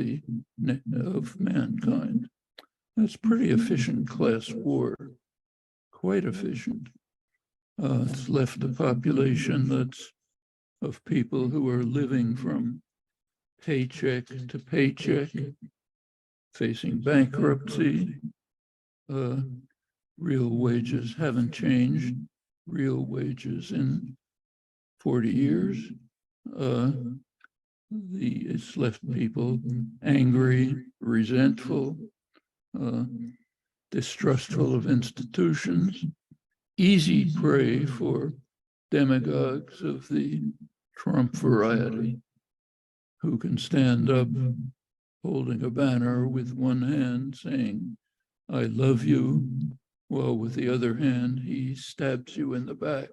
mankind. That's pretty efficient class war, quite efficient. It's left a population that's of people who are living from paycheck to paycheck, facing bankruptcy. Real wages haven't changed. Real wages in 40 years. It's left people angry, resentful, distrustful of institutions, easy prey for demagogues of the Trump variety, who can stand up holding a banner with one hand saying, "I love you," while with the other hand, he stabs you in the back,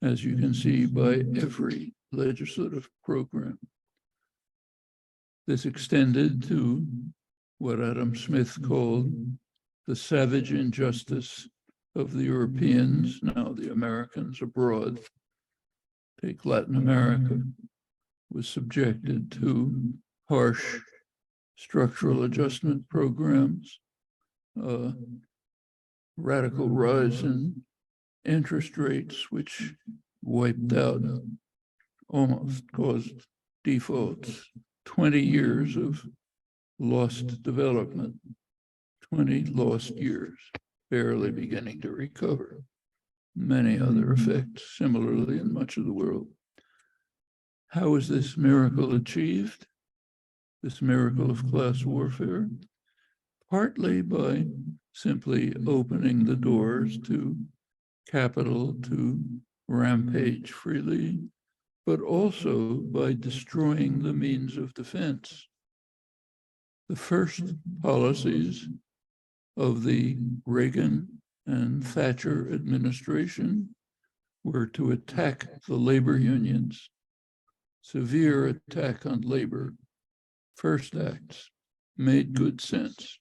as you can see by every legislative program. This extended to what Adam Smith called the savage injustice of the Europeans, now the Americans abroad. Take Latin America, was subjected to harsh structural adjustment programs, radical rise in interest rates, which wiped out, almost caused defaults, 20 years of lost development, 20 lost years, barely beginning to recover. Many other effects similarly in much of the world. How is this miracle achieved? This miracle of class warfare? Partly by simply opening the doors to capital to rampage freely, but also by destroying the means of defense. The first policies of the Reagan and Thatcher administration were to attack the labor unions, severe attack on labor. First acts made good sense.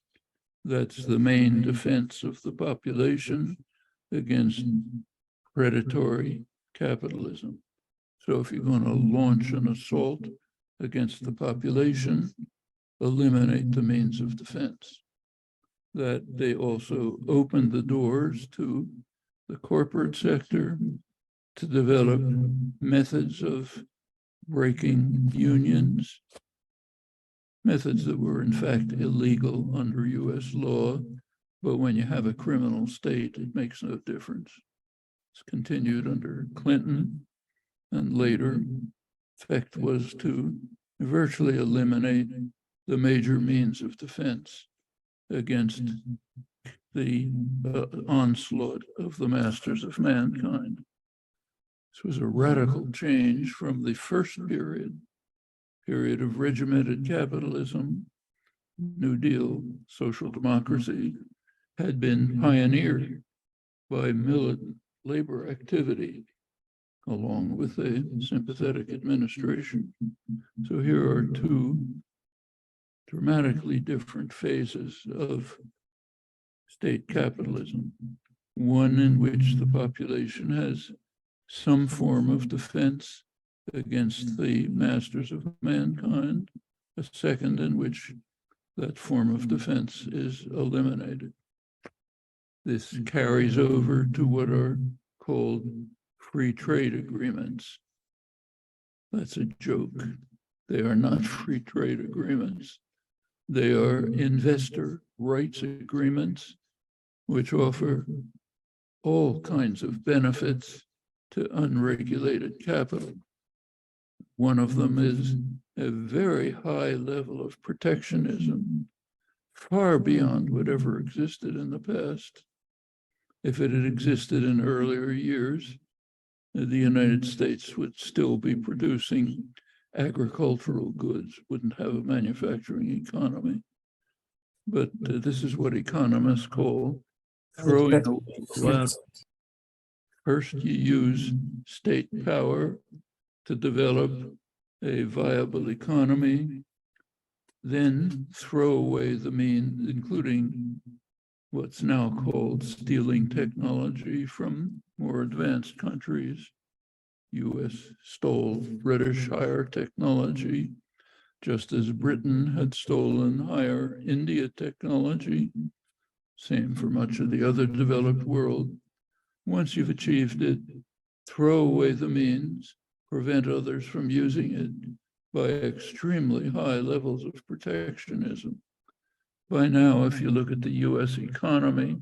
That's the main defense of the population against predatory capitalism. So if you're going to launch an assault against the population, eliminate the means of defense. That they also opened the doors to the corporate sector to develop methods of breaking unions, methods that were in fact illegal under US law, but when you have a criminal state, it makes no difference. It's continued under Clinton, and later, effect was to virtually eliminate the major means of defense against the onslaught of the masters of mankind. This was a radical change from the first period of regimented capitalism. New Deal social democracy had been pioneered by militant labor activity along with a sympathetic administration. So here are two dramatically different phases of state capitalism. One in which the population has some form of defense against the masters of mankind, a second in which that form of defense is eliminated. This carries over to what are called free trade agreements. That's a joke. They are not free trade agreements. They are investor rights agreements, which offer all kinds of benefits to unregulated capital. One of them is a very high level of protectionism, far beyond whatever existed in the past. If it had existed in earlier years, the United States would still be producing agricultural goods, wouldn't have a manufacturing economy. But this is what economists call throwing away. First, you use state power to develop a viable economy, then throw away the means, including what's now called stealing technology from more advanced countries. US stole British higher technology, just as Britain had stolen higher India technology. Same for much of the other developed world. Once you've achieved it, throw away the means, prevent others from using it by extremely high levels of protectionism. By now, if you look at the US economy,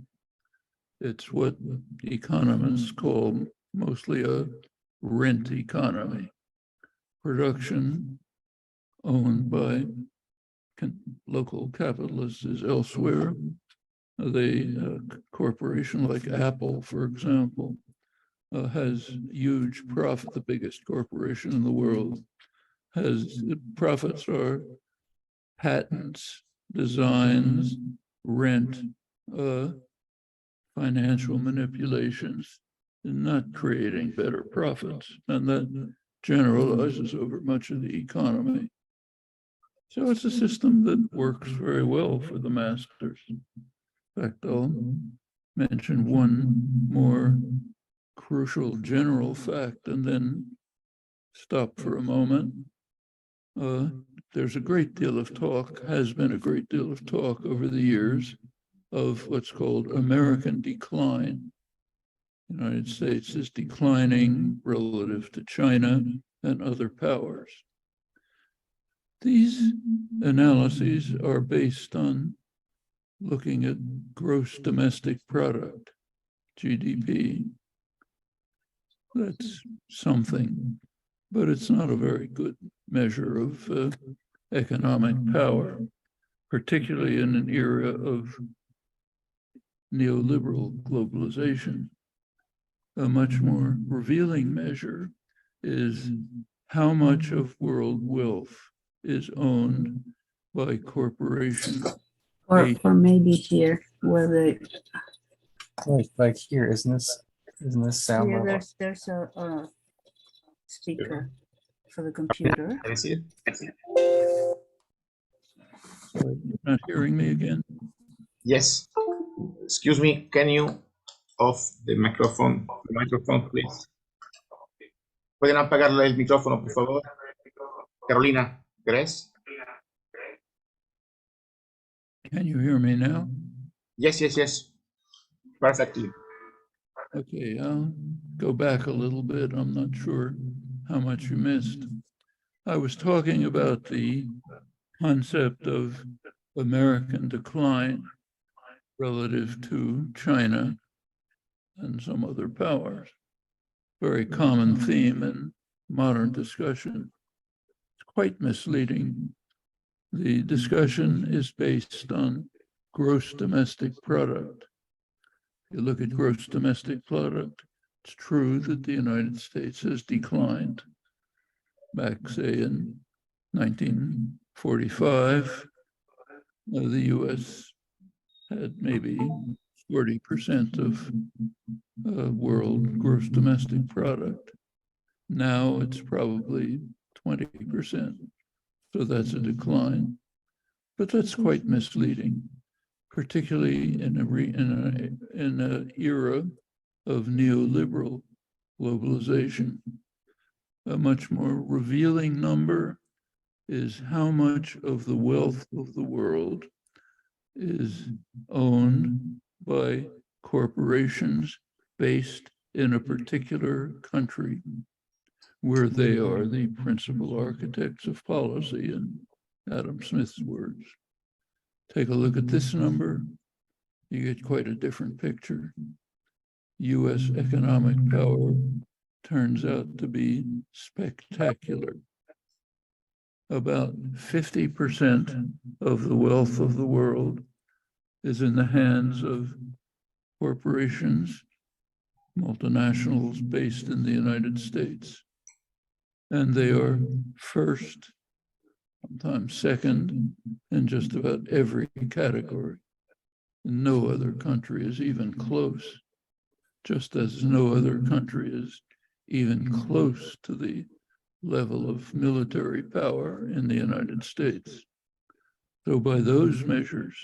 it's what economists call mostly a rent economy. Production owned by local capitalists is elsewhere. The corporation like Apple, for example, has huge profit. The biggest corporation in the world has profits are patents, designs, rent, financial manipulations, and not creating better profits. And that generalizes over much of the economy. So it's a system that works very well for the masters. In fact, I'll mention one more crucial general fact and then stop for a moment. There's a great deal of talk, has been a great deal of talk over the years of what's called American decline. The United States is declining relative to China and other powers. These analyses are based on looking at gross domestic product, GDP. That's something, but it's not a very good measure of economic power, particularly in an era of neoliberal globalization. A much more revealing measure is how much of world wealth is owned by corporations. Or maybe here where the like here, isn't this sound Yeah, level? there's a speaker for the computer. Can I see it? Sorry, you're not hearing me again? Yes. Excuse me, can you off the microphone? The microphone, please. ¿Pueden apagarle el micrófono, por favor? Carolina, ¿querés? Can you hear me now? Yes, yes, yes. Perfectly. Okay, I'll go back a little bit. I'm not sure how much you missed. I was talking about the concept of American decline relative to China and some other powers. Very common theme in modern discussion. It's quite misleading. The discussion is based on gross domestic product. If you look at gross domestic product, it's true that the United States has declined. Back, say, in 1945, the U.S. had maybe 40% of world gross domestic product. Now it's probably 20%. So that's a decline. But that's quite misleading, particularly in an era of neoliberal globalization. A much more revealing number is how much of the wealth of the world is owned by corporations based in a particular country, where they are the principal architects of policy, in Adam Smith's words. Take a look at this number, you get quite a different picture. U.S. economic power turns out to be spectacular. About 50% of the wealth of the world is in the hands of corporations, multinationals based in the United States. And they are first, sometimes second, in just about every category. No other country is even close, just as no other country is even close to the level of military power in the United States. So by those measures,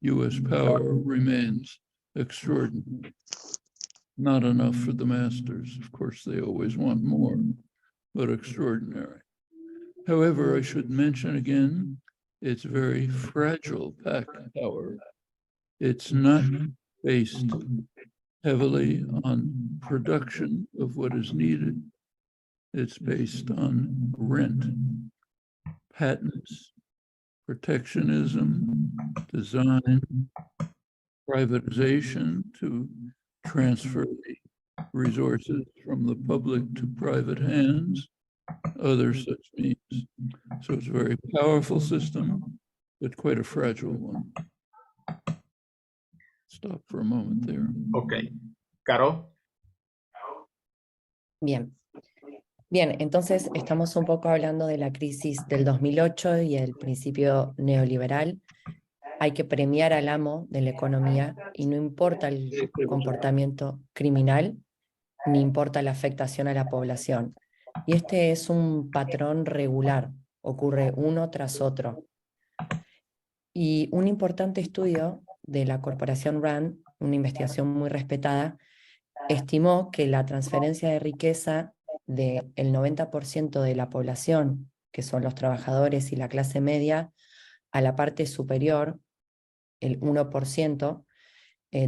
U.S. power remains extraordinary. Not enough for the masters. Of course, they always want more, but extraordinary. However, I should mention again, it's very fragile power. It's not based heavily on production of what is needed. It's based on rent, patents, protectionism, design, privatization to transfer the resources from the public to private hands, other such means. So it's a very powerful system, but quite a fragile one. Stop for a moment there. Okay. Carol? Bien. Bien, entonces estamos un poco hablando de la crisis del 2008 y el principio neoliberal. Hay que premiar al amo de la economía y no importa el comportamiento criminal, ni importa la afectación a la población. Y este es un patrón regular, ocurre uno tras otro. Y un importante estudio de la corporación RAND, una investigación muy respetada, estimó que la transferencia de riqueza del 90% de la población, que son los trabajadores y la clase media, a la parte superior, el 1%,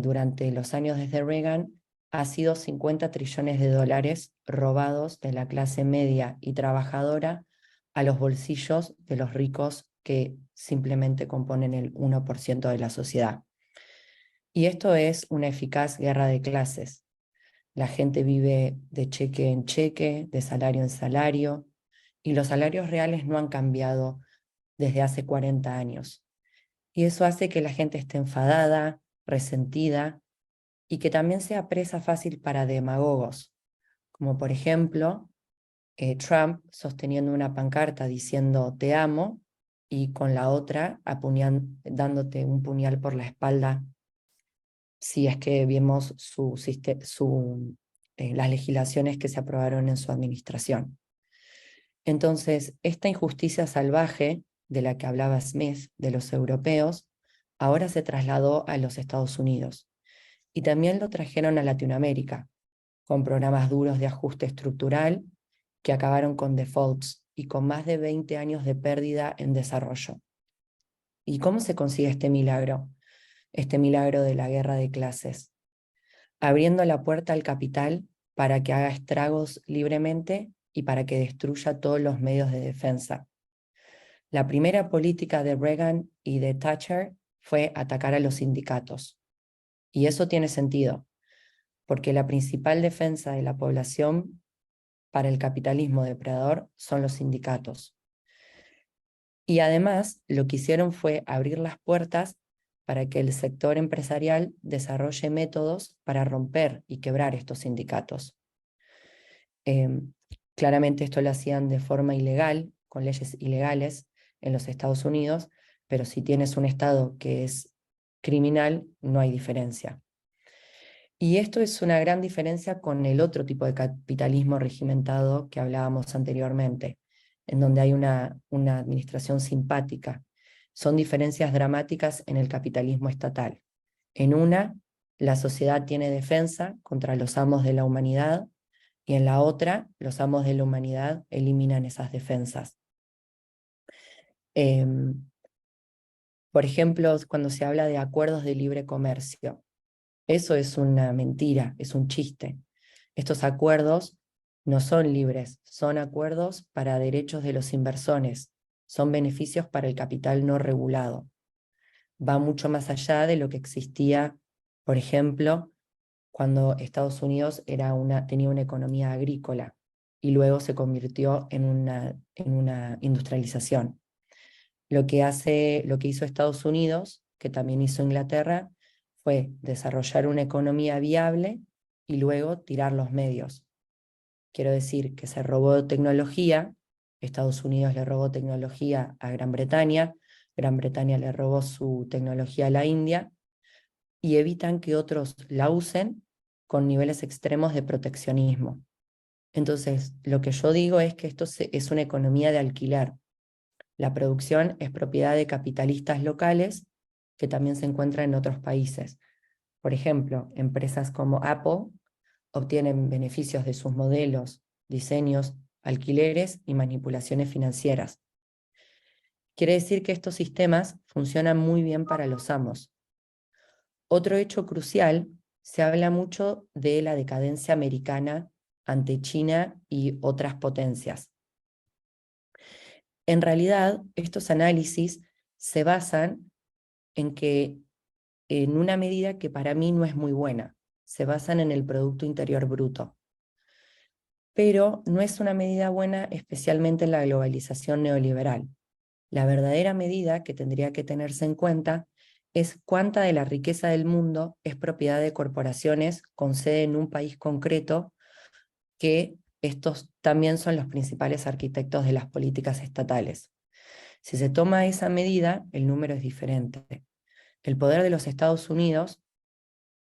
durante los años desde Reagan, ha sido 50 trillones de dólares robados de la clase media y trabajadora a los bolsillos de los ricos que simplemente componen el 1% de la sociedad. Y esto es una eficaz guerra de clases. La gente vive de cheque en cheque, de salario en salario, y los salarios reales no han cambiado desde hace 40 años. Y eso hace que la gente esté enfadada, resentida, y que también sea presa fácil para demagogos, como por ejemplo Trump sosteniendo una pancarta diciendo "te amo", y con la otra dándote un puñal por la espalda, si es que vemos las legislaciones que se aprobaron en su administración. Entonces, esta injusticia salvaje de la que hablaba Smith, de los europeos, ahora se trasladó a los Estados Unidos. Y también lo trajeron a Latinoamérica, con programas duros de ajuste estructural que acabaron con defaults y con más de 20 años de pérdida en desarrollo. ¿Y cómo se consigue este milagro? Este milagro de la guerra de clases. Abriendo la puerta al capital para que haga estragos libremente y para que destruya todos los medios de defensa. La primera política de Reagan y de Thatcher fue atacar a los sindicatos. Y eso tiene sentido, porque la principal defensa de la población para el capitalismo depredador son los sindicatos. Y además, lo que hicieron fue abrir las puertas para que el sector empresarial desarrolle métodos para romper y quebrar estos sindicatos. Claramente esto lo hacían de forma ilegal, con leyes ilegales en los Estados Unidos, pero si tienes un Estado que es criminal, no hay diferencia. Y esto es una gran diferencia con el otro tipo de capitalismo regimentado que hablábamos anteriormente, en donde hay una administración simpática. Son diferencias dramáticas en el capitalismo estatal. En una, la sociedad tiene defensa contra los amos de la humanidad, y en la otra, los amos de la humanidad eliminan esas defensas. Por ejemplo, cuando se habla de acuerdos de libre comercio, eso es una mentira, es un chiste. Estos acuerdos no son libres, son acuerdos para derechos de los inversores, son beneficios para el capital no regulado. Va mucho más allá de lo que existía, por ejemplo, cuando Estados Unidos tenía una economía agrícola y luego se convirtió en una industrialización. Lo que hizo Estados Unidos, que también hizo Inglaterra, fue desarrollar una economía viable y luego tirar los medios. Quiero decir que se robó tecnología, Estados Unidos le robó tecnología a Gran Bretaña le robó su tecnología a la India, y evitan que otros la usen con niveles extremos de proteccionismo. Entonces, lo que yo digo es que esto es una economía de alquiler. La producción es propiedad de capitalistas locales que también se encuentran en otros países. Por ejemplo, empresas como Apple obtienen beneficios de sus modelos, diseños, alquileres y manipulaciones financieras. Quiere decir que estos sistemas funcionan muy bien para los amos. Otro hecho crucial, se habla mucho de la decadencia americana ante China y otras potencias. En realidad, estos análisis se basan en una medida que para mí no es muy buena. Se basan en el Producto Interior Bruto. Pero no es una medida buena, especialmente en la globalización neoliberal. La verdadera medida que tendría que tenerse en cuenta es cuánta de la riqueza del mundo es propiedad de corporaciones con sede en un país concreto, que estos también son los principales arquitectos de las políticas estatales. Si se toma esa medida, el número es diferente. El poder de los Estados Unidos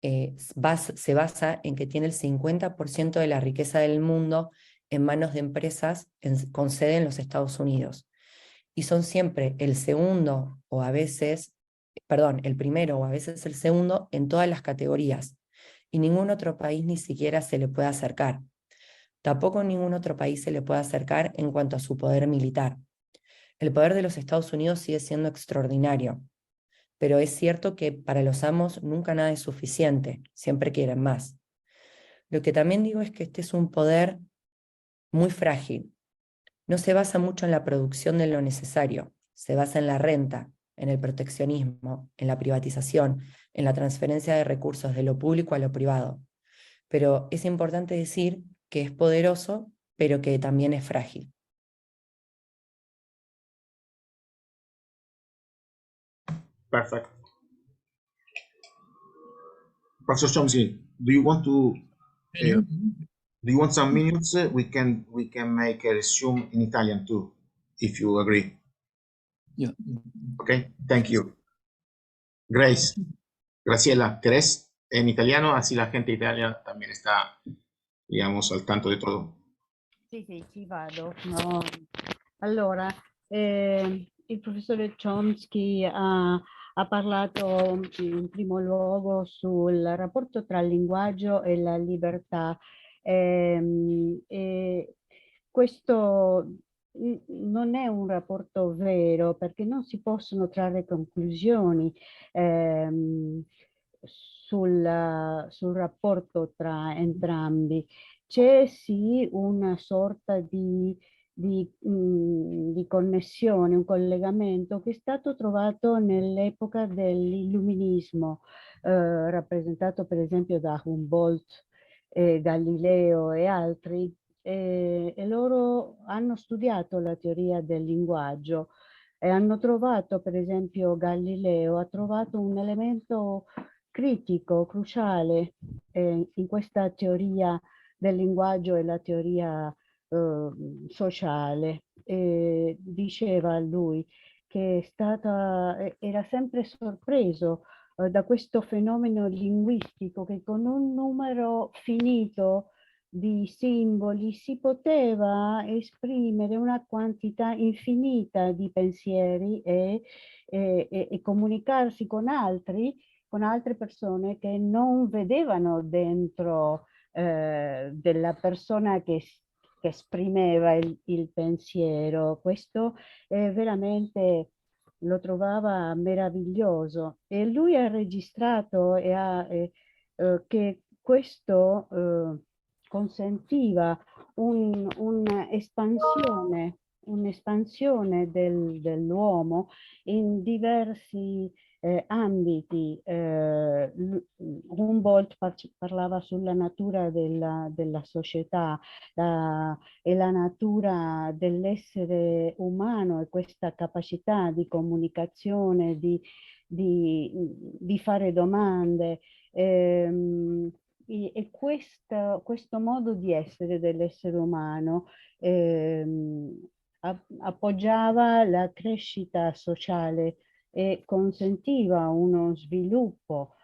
se basa en que tiene el 50% de la riqueza del mundo en manos de empresas con sede en los Estados Unidos. Y son siempre el primero o a veces el segundo en todas las categorías. Y ningún otro país ni siquiera se le puede acercar. Tampoco ningún otro país se le puede acercar en cuanto a su poder militar. El poder de los Estados Unidos sigue siendo extraordinario, pero es cierto que para los amos nunca nada es suficiente, siempre quieren más. Lo que también digo es que este es un poder muy frágil. No se basa mucho en la producción de lo necesario, se basa en la renta, en el proteccionismo, en la privatización, en la transferencia de recursos de lo público a lo privado. Pero es importante decir que es poderoso, pero que también es frágil. Perfect. Professor Chomsky, do you want to? Do you want some minutes? We can make a resume in Italian too, if you agree. Yeah. Okay. Thank you. Grace, Graciela, ¿querés en italiano? Así la gente de Italia también está, digamos, al tanto de todo. Sì, ci vado. No. Allora, il professore Chomsky ha parlato in primo luogo sul rapporto tra il linguaggio e la libertà. E questo non è un rapporto vero, perché non si possono trarre conclusioni sul rapporto tra entrambi. C'è sì una sorta di connessione, un collegamento che è stato trovato nell'epoca dell'illuminismo, rappresentato per esempio da Humboldt, Galileo e altri, e loro hanno studiato la teoria del linguaggio e hanno trovato, per esempio Galileo ha trovato un elemento critico, cruciale in questa teoria del linguaggio e la teoria sociale. Diceva lui che era sempre sorpreso da questo fenomeno linguistico che con un numero finito di simboli si poteva esprimere una quantità infinita di pensieri e comunicarsi con altre persone che non vedevano dentro della persona che esprimeva il pensiero. Questo veramente lo trovava meraviglioso e lui ha registrato che questo consentiva un'espansione dell'uomo in diversi ambiti. Humboldt parlava sulla natura della società e la natura dell'essere umano e questa capacità di comunicazione, di fare domande. E questo modo di essere dell'essere umano appoggiava la crescita sociale e consentiva uno sviluppo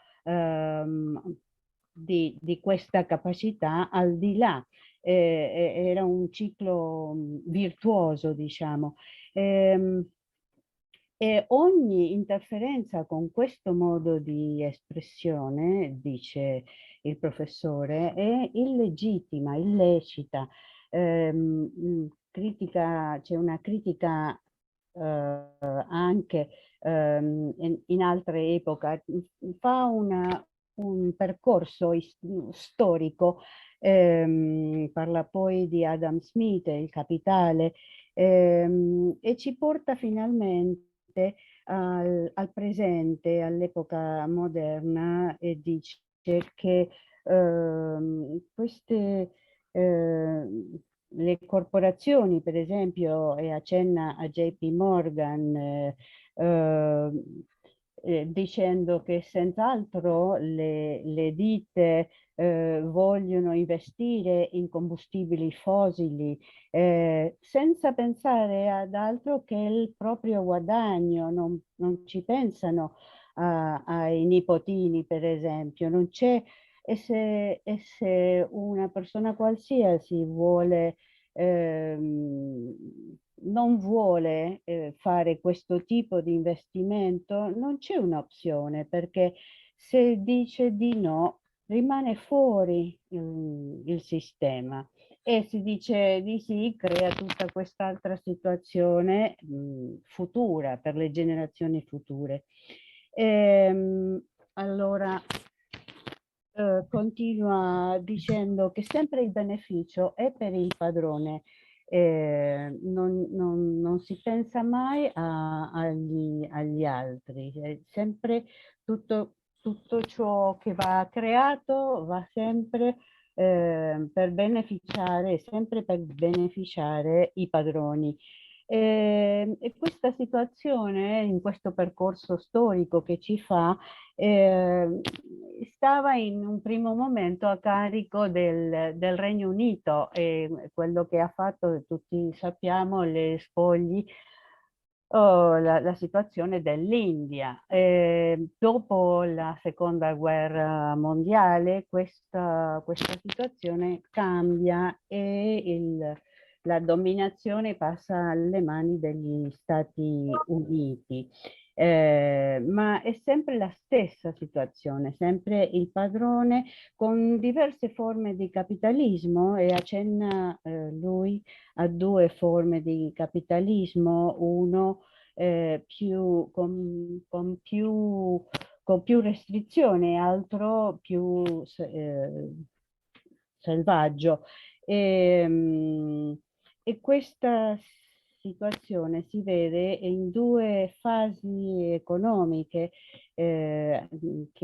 di questa capacità al di là. Era un ciclo virtuoso, diciamo. E ogni interferenza con questo modo di espressione, dice il professore, è illegittima, illecita. C'è una critica anche in altre epoche, fa un percorso storico, parla poi di Adam Smith, il Capitale, e ci porta finalmente al presente, all'epoca moderna, e dice che le corporazioni, per esempio, e accenna a JP Morgan, dicendo che senz'altro le ditte vogliono investire in combustibili fossili senza pensare ad altro che il proprio guadagno, non ci pensano ai nipotini, per esempio. Non c'è, e se una persona qualsiasi non vuole fare questo tipo di investimento, non c'è un'opzione, perché se dice di no rimane fuori il sistema, e si dice di sì, crea tutta quest'altra situazione futura, per le generazioni future. Allora continua dicendo che sempre il beneficio è per il padrone. Non si pensa mai agli altri, sempre tutto ciò che va creato va sempre per beneficiare i padroni. E questa situazione, in questo percorso storico che ci fa, stava in un primo momento a carico del Regno Unito, e quello che ha fatto, tutti sappiamo, le spogli, la situazione dell'India. Dopo la seconda guerra mondiale questa situazione cambia e la dominazione passa alle mani degli Stati Uniti. Ma è sempre la stessa situazione, sempre il padrone, con diverse forme di capitalismo, e accenna lui a due forme di capitalismo, uno con più con più restrizioni, altro più selvaggio. E questa situazione si vede in due fasi economiche che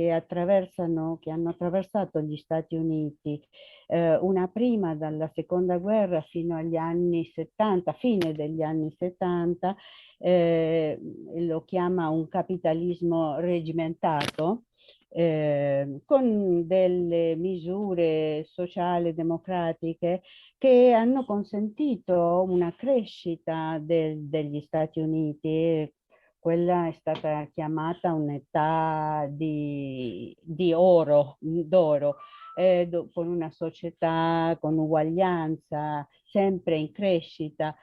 hanno attraversato gli Stati Uniti. Una prima dalla seconda guerra fino agli anni 70, fine degli anni 70, lo chiama un capitalismo regimentato, con delle misure sociali democratiche che hanno consentito una crescita degli Stati Uniti. Quella è stata chiamata un'età d'oro, con una società con uguaglianza, sempre in crescita,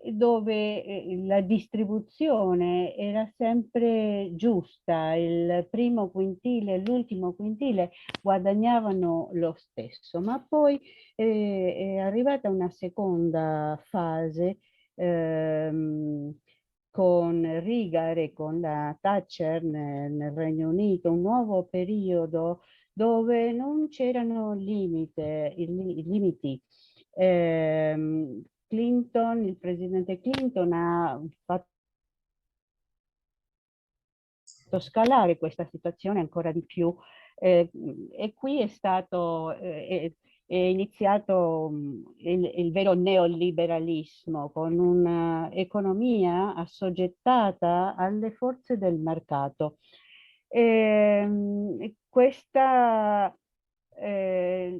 dove la distribuzione era sempre giusta, il primo quintile e l'ultimo quintile guadagnavano lo stesso, ma poi è arrivata una seconda fase con Reagan e con la Thatcher nel Regno Unito, un nuovo periodo dove non c'erano limiti. Il presidente Clinton ha fatto scalare questa situazione ancora di più e qui è iniziato il vero neoliberalismo, con un'economia assoggettata alle forze del mercato. Questa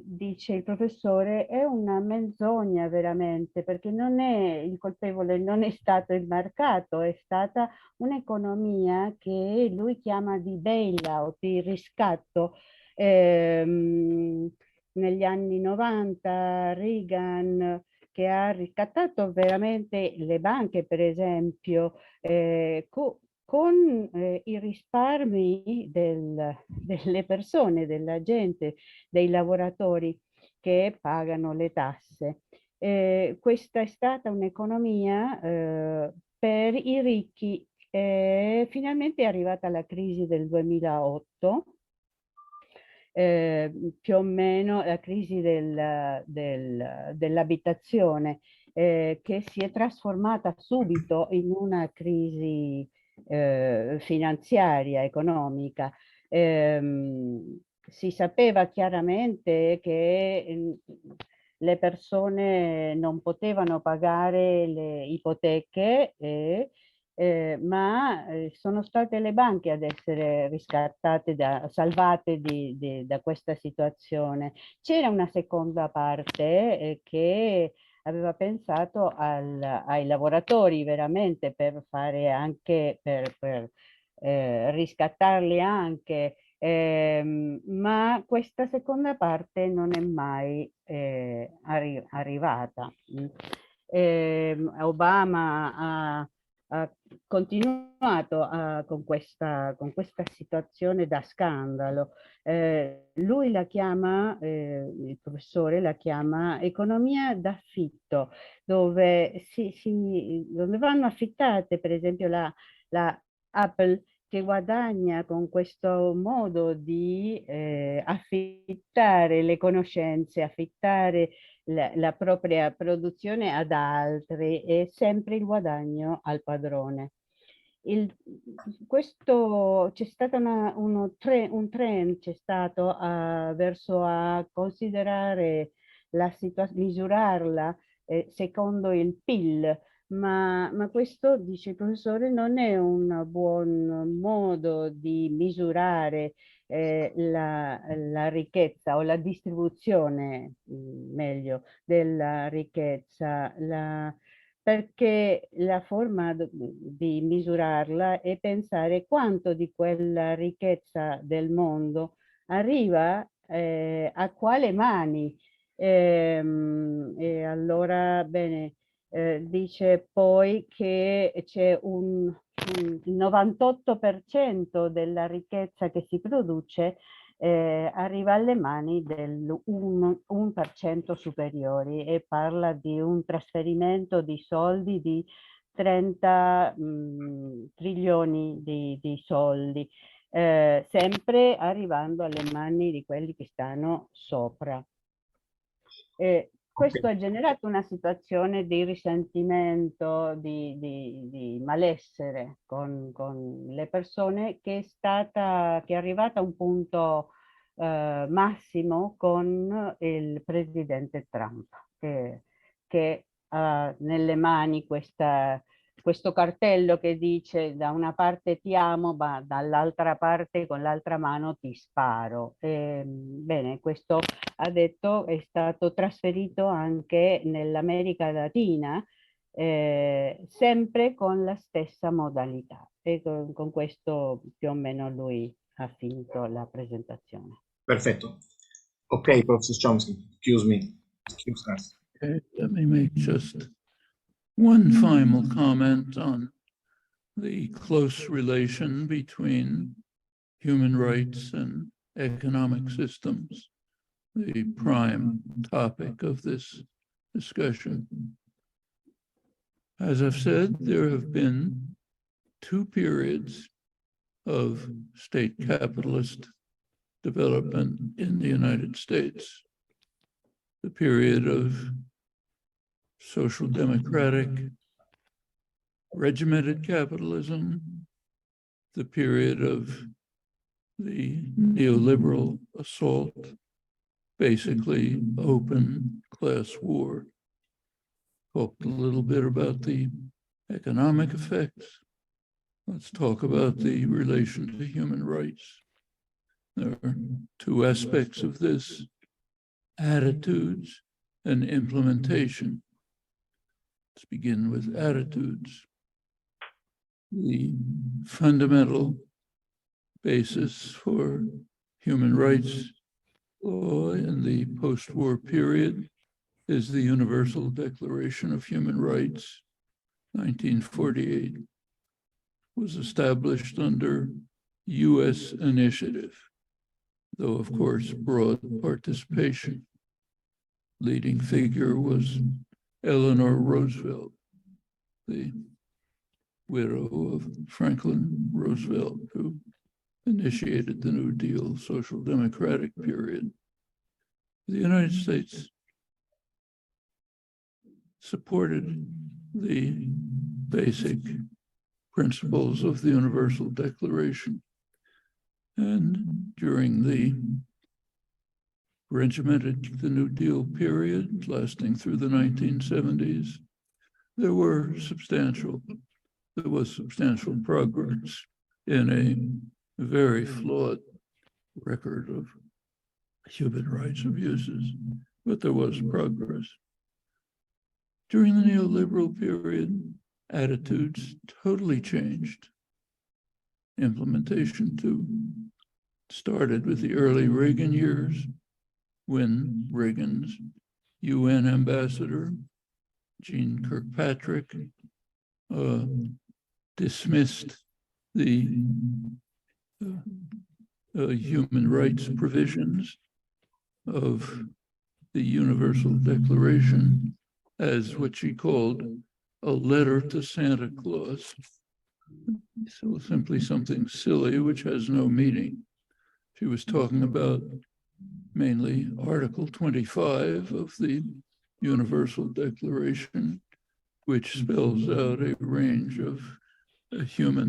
dice il professore, è una menzogna veramente, perché il colpevole non è stato il mercato, è stata un'economia che lui chiama di bailout, di riscatto. Negli anni 90 Reagan, che ha riscattato veramente le banche, per esempio, con i risparmi delle persone, della gente, dei lavoratori che pagano le tasse. Questa è stata un'economia per i ricchi. Finalmente è arrivata la crisi del 2008, più o meno la crisi dell'abitazione, che si è trasformata subito in una crisi finanziaria, economica. Si sapeva chiaramente che le persone non potevano pagare le ipoteche, ma sono state le banche ad essere riscattate, salvate da questa situazione. C'era una seconda parte che aveva pensato ai lavoratori veramente, per fare anche, per riscattarli anche, ma questa seconda parte non è mai arrivata. Obama ha continuato con questa situazione da scandalo. Lui la chiama, il professore la chiama economia d'affitto, dove vanno affittate, per esempio la Apple, che guadagna con questo modo di affittare le conoscenze, affittare la propria produzione ad altri, e sempre il guadagno al padrone. C'è stato un trend, c'è stato verso a considerare la situazione, misurarla secondo il PIL, ma questo, dice il professore, non è un buon modo di misurare la ricchezza, o la distribuzione, meglio, della ricchezza, perché la forma di misurarla è pensare quanto di quella ricchezza del mondo arriva a quale mani. E allora, bene, dice poi che c'è il 98% della ricchezza che si produce arriva alle mani dell'1% superiori, e parla di un trasferimento di soldi di 30 trilioni di soldi, sempre arrivando alle mani di quelli che stanno sopra. Questo ha generato una situazione di risentimento, di malessere con le persone che è arrivata a un punto massimo con il presidente Trump, che ha nelle mani questo cartello che dice da una parte ti amo, ma dall'altra parte con l'altra mano ti sparo. Bene, questo ha detto è stato trasferito anche nell'America Latina, sempre con la stessa modalità. E con questo più o meno lui ha finito la presentazione. Perfetto. Ok, Professor Chomsky, excuse me. Excuse us. Okay, let me make just one final comment on the close relation between human rights and economic systems, the prime topic of this discussion. As I've said, there have been two periods of state capitalist development in the United States. The period of social democratic regimented capitalism, the period of the neoliberal assault, basically open class war. Talked a little bit about the economic effects. Let's talk about the relation to human rights. There are two aspects of this: attitudes and implementation. Let's begin with attitudes. The fundamental basis for human rights law in the post-war period is the Universal Declaration of Human Rights, 1948, was established under U.S. initiative, though of course broad participation. Leading figure was Eleanor Roosevelt, the widow of Franklin Roosevelt, who initiated the New Deal social democratic period. The United States supported the basic principles of the Universal Declaration. And during the regimented the New Deal period, lasting through the 1970s, there was substantial progress in a very flawed record of human rights abuses, but there was progress. During the neoliberal period, attitudes totally changed. Implementation too started with the early Reagan years, when Reagan's UN ambassador, Jeane Kirkpatrick, dismissed the human rights provisions of the Universal Declaration as what she called a letter to Santa Claus. So simply something silly which has no meaning. She was talking about mainly Article 25 of the Universal Declaration, which spells out a range of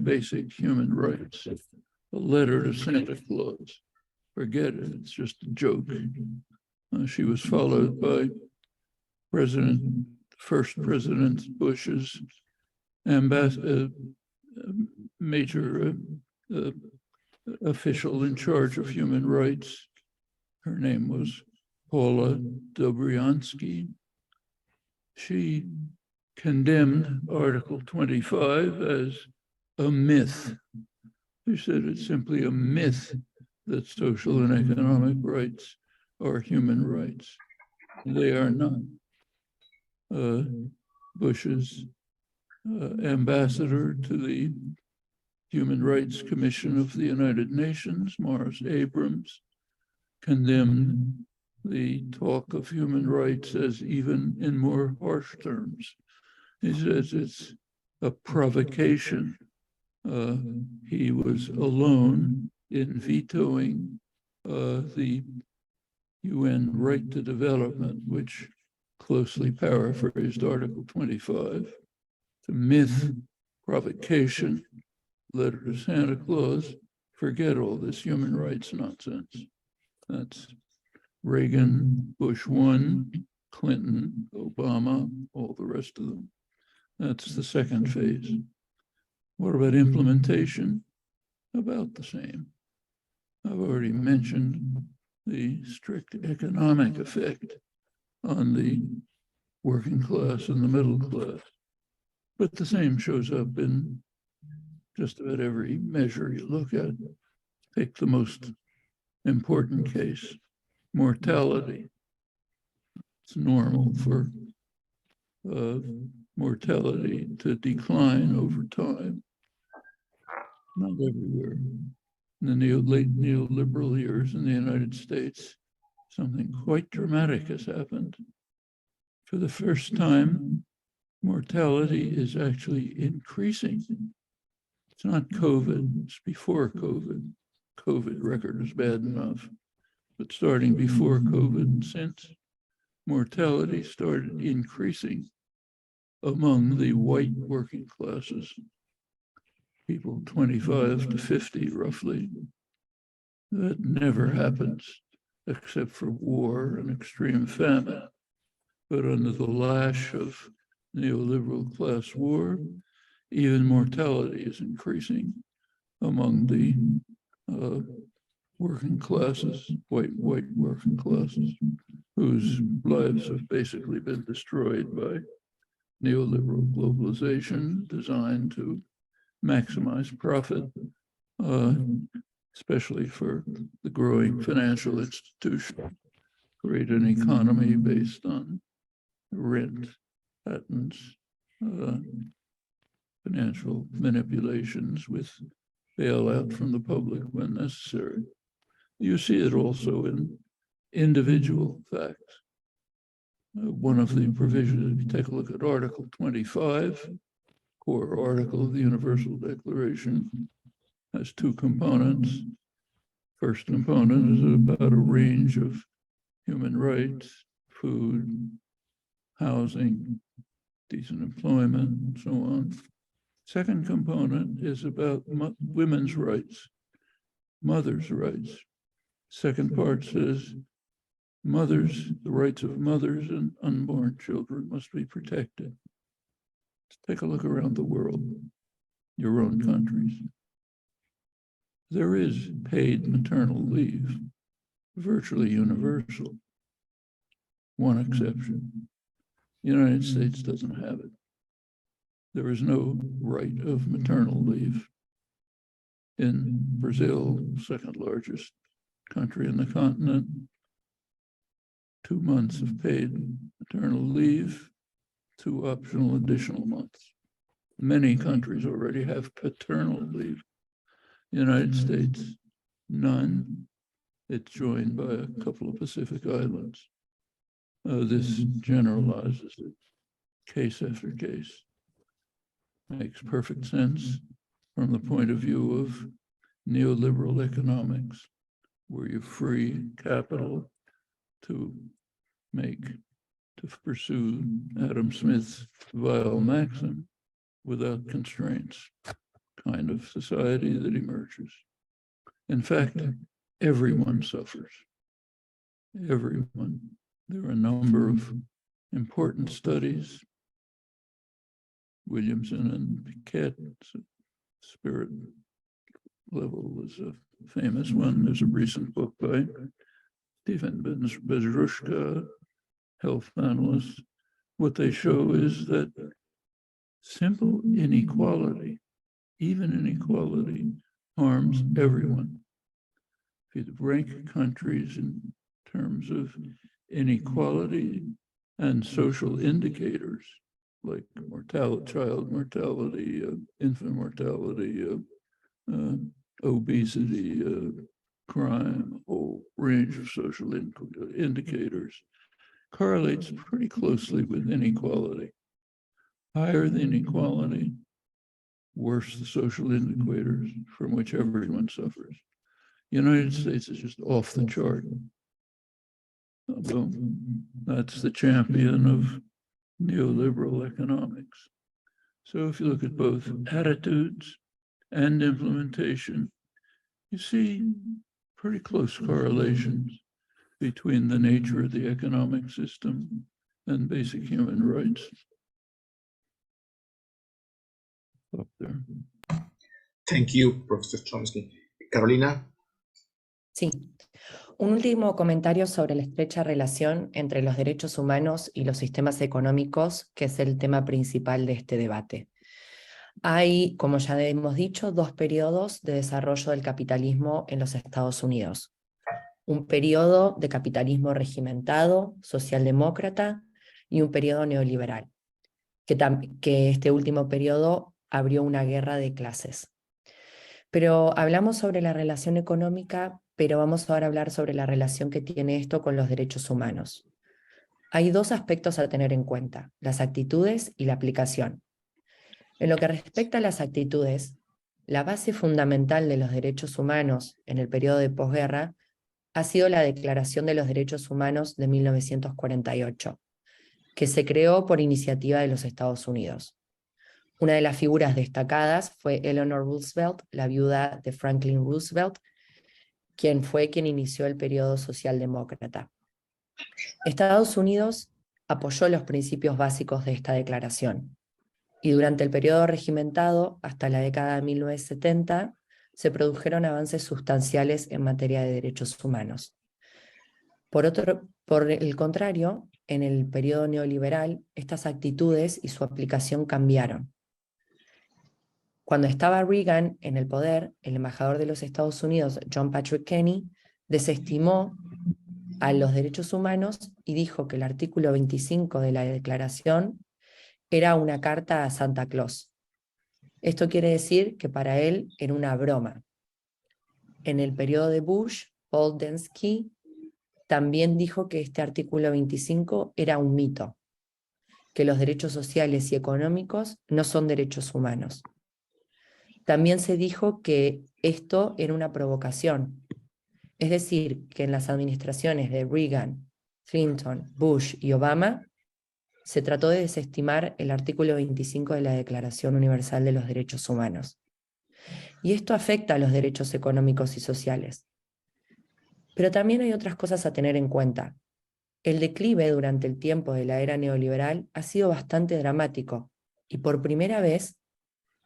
basic human rights. A letter to Santa Claus. Forget it, it's just a joke. She was followed by first President Bush's major official in charge of human rights. Her name was Paula Dobryansky. She condemned Article 25 as a myth. She said it's simply a myth that social and economic rights are human rights. They are not. Bush's ambassador to the Human Rights Commission of the United Nations, Morris Abrams, condemned the talk of human rights as even in more harsh terms. He says it's a provocation. He was alone in vetoing the UN right to development, which closely paraphrased Article 25. The myth, provocation, letter to Santa Claus, forget all this human rights nonsense. That's Reagan, Bush 1, Clinton, Obama, all the rest of them. That's the second phase. What about implementation? About the same. I've already mentioned the strict economic effect on the working class and the middle class. But the same shows up in just about every measure you look at. Take the most important case, mortality. It's normal for mortality to decline over time. Not everywhere. In the late neoliberal years in the United States, something quite dramatic has happened. For the first time, mortality is actually increasing. It's not COVID, it's before COVID. COVID record is bad enough. But starting before COVID and since, mortality started increasing among the white working classes, people 25 to 50 roughly. That never happens except for war and extreme famine. But under the lash of neoliberal class war, even mortality is increasing among the working classes, white working classes, whose lives have basically been destroyed by neoliberal globalization designed to maximize profit, especially for the growing financial institution, create an economy based on rent patterns, financial manipulations with bailout from the public when necessary. You see it also in individual facts. One of the provisions, if you take a look at Article 25, core article of the Universal Declaration, has two components. First component is about a range of human rights, food, housing, decent employment, and so on. Second component is about women's rights, mothers' rights. Second part says mothers, the rights of mothers and unborn children must be protected. Let's take a look around the world, your own countries. There is paid maternal leave, virtually universal. One exception. The United States doesn't have it. There is no right of maternal leave. In Brazil, second largest country in the continent, 2 months of paid maternal leave, 2 optional additional months. Many countries already have paternal leave. The United States, none. It's joined by a couple of Pacific islands. This generalizes it, case after case. Makes perfect sense from the point of view of neoliberal economics, where you free capital to pursue Adam Smith's vile maxim without constraints, kind of society that emerges. In fact, everyone suffers. Everyone. There are a number of important studies. Williamson and Piquet, spirit level is a famous one. There's a recent book by Stephen Bezrushka, health analyst. What they show is that simple inequality, even inequality, harms everyone. If you rank countries in terms of inequality and social indicators, like mortality, child mortality, infant mortality, obesity, crime, a whole range of social indicators, correlates pretty closely with inequality. Higher the inequality, worse the social indicators from which everyone suffers. The United States is just off the chart. Although that's the champion of neoliberal economics. So if you look at both attitudes and implementation, you see pretty close correlations between the nature of the economic system and basic human rights. Up there. Thank you, Professor Chomsky. Carolina? Sí. Un último comentario sobre la estrecha relación entre los derechos humanos y los sistemas económicos, que es el tema principal de este debate. Hay, como ya hemos dicho, dos periodos de desarrollo del capitalismo en los Estados Unidos. Un periodo de capitalismo regimentado, socialdemócrata, y un periodo neoliberal, que este último periodo abrió una guerra de clases. Pero hablamos sobre la relación económica, pero vamos ahora a hablar sobre la relación que tiene esto con los derechos humanos. Hay dos aspectos a tener en cuenta, las actitudes y la aplicación. En lo que respecta a las actitudes, la base fundamental de los derechos humanos en el periodo de posguerra ha sido la Declaración de los Derechos Humanos de 1948, que se creó por iniciativa de los Estados Unidos. Una de las figuras destacadas fue Eleanor Roosevelt, la viuda de Franklin Roosevelt, quien inició el periodo socialdemócrata. Estados Unidos apoyó los principios básicos de esta declaración, y durante el periodo regimentado, hasta la década de 1970, se produjeron avances sustanciales en materia de derechos humanos. Por el contrario, en el periodo neoliberal, estas actitudes y su aplicación cambiaron. Cuando estaba Reagan en el poder, el embajador de los Estados Unidos, John Patrick Kenney, desestimó a los derechos humanos y dijo que el artículo 25 de la declaración era una carta a Santa Claus. Esto quiere decir que para él era una broma. En el periodo de Bush, Paul Densky también dijo que este artículo 25 era un mito, que los derechos sociales y económicos no son derechos humanos. También se dijo que esto era una provocación, es decir, que en las administraciones de Reagan, Clinton, Bush y Obama se trató de desestimar el artículo 25 de la Declaración Universal de los Derechos Humanos. Y esto afecta a los derechos económicos y sociales. Pero también hay otras cosas a tener en cuenta. El declive durante el tiempo de la era neoliberal ha sido bastante dramático, y por primera vez,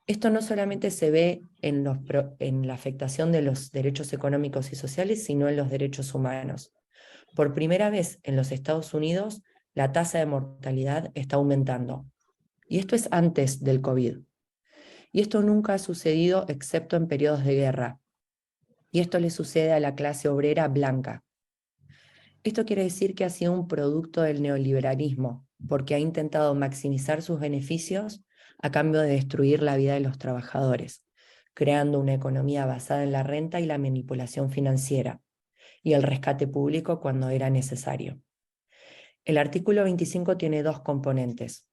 esto no solamente se ve en la afectación de los derechos económicos y sociales, sino en los derechos humanos. Por primera vez en los Estados Unidos, la tasa de mortalidad está aumentando. Y esto es antes del COVID. Y esto nunca ha sucedido excepto en periodos de guerra. Y esto le sucede a la clase obrera blanca. Esto quiere decir que ha sido un producto del neoliberalismo, porque ha intentado maximizar sus beneficios a cambio de destruir la vida de los trabajadores, creando una economía basada en la renta y la manipulación financiera, y el rescate público cuando era necesario. El artículo 25 tiene dos componentes.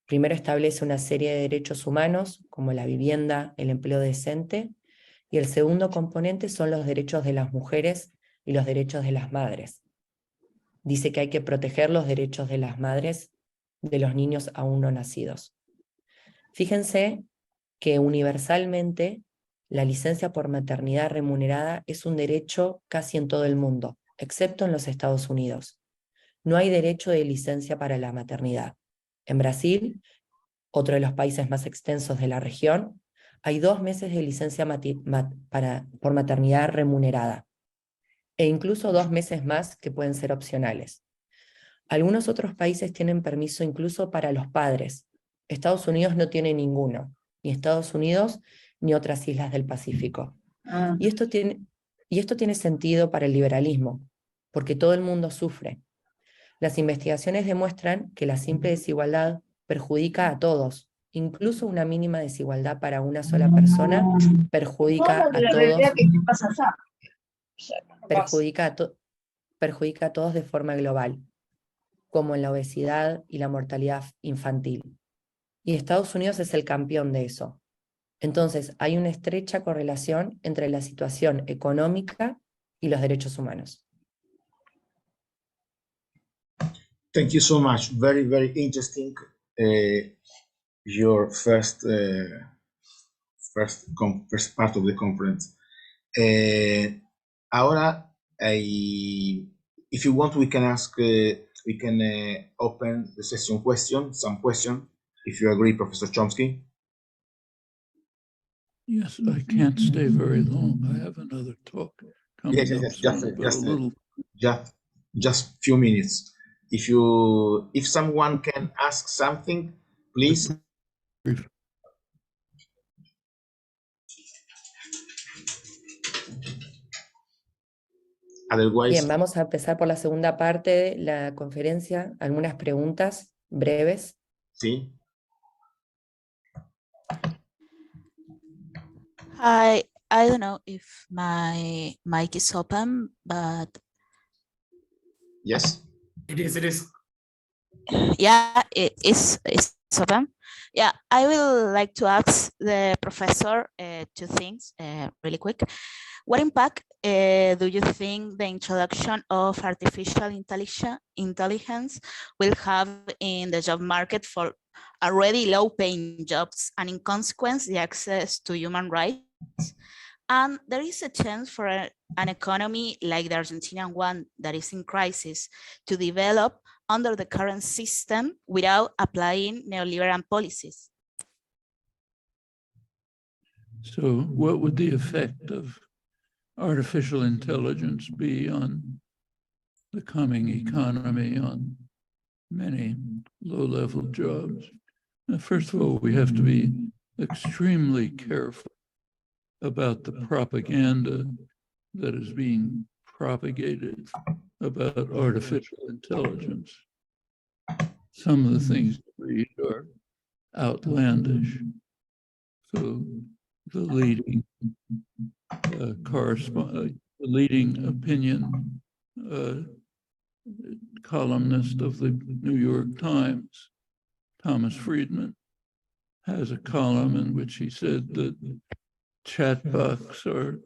Primero establece una serie de derechos humanos, como la vivienda, el empleo decente, y el segundo componente son los derechos de las mujeres y los derechos de las madres. Dice que hay que proteger los derechos de las madres de los niños aún no nacidos. Fíjense que universalmente la licencia por maternidad remunerada es un derecho casi en todo el mundo, excepto en los Estados Unidos. No hay derecho de licencia para la maternidad. En Brasil, otro de los países más extensos de la región, hay 2 meses de licencia por maternidad remunerada, e incluso 2 meses más que pueden ser opcionales. Algunos otros países tienen permiso incluso para los padres. Estados Unidos no tiene ninguno, ni Estados Unidos ni otras islas del Pacífico. Y esto tiene sentido para el liberalismo, porque todo el mundo sufre. Las investigaciones demuestran que la simple desigualdad perjudica a todos, incluso una mínima desigualdad para una sola persona perjudica a todos. Perjudica a todos de forma global, como en la obesidad y la mortalidad infantil. Y Estados Unidos es el campeón de eso. Entonces, hay una estrecha correlación entre la situación económica y los derechos humanos. Thank you so much. Very, very interesting. Your first part of the conference. Ahora, if you want, we can ask. We can open the session some question. If you agree, Professor Chomsky. Yes, I can't stay very long. I have another talk coming up soon, but a little. Just few minutes. If someone can ask something, please. Otherwise, bien, vamos a empezar por la segunda parte de la conferencia. Algunas preguntas breves. Sí. I don't know if my mic is open, but Yes. It is. yeah, it's open. Yeah, I will like to ask the professor two things really quick. What impact do you think the introduction of artificial intelligence will have in the job market for already low-paying jobs, and in consequence, the access to human rights? And there is a chance for an economy like the Argentinian one that is in crisis to develop under the current system without applying neoliberal policies. So what would the effect of artificial intelligence be on the coming economy, on many low-level jobs? Now, first of all, we have to be extremely careful about the propaganda that is being propagated about artificial intelligence. Some of the things we read are outlandish. So the leading leading opinion columnist of the New York Times, Thomas Friedman, has a column in which he said that chatbots are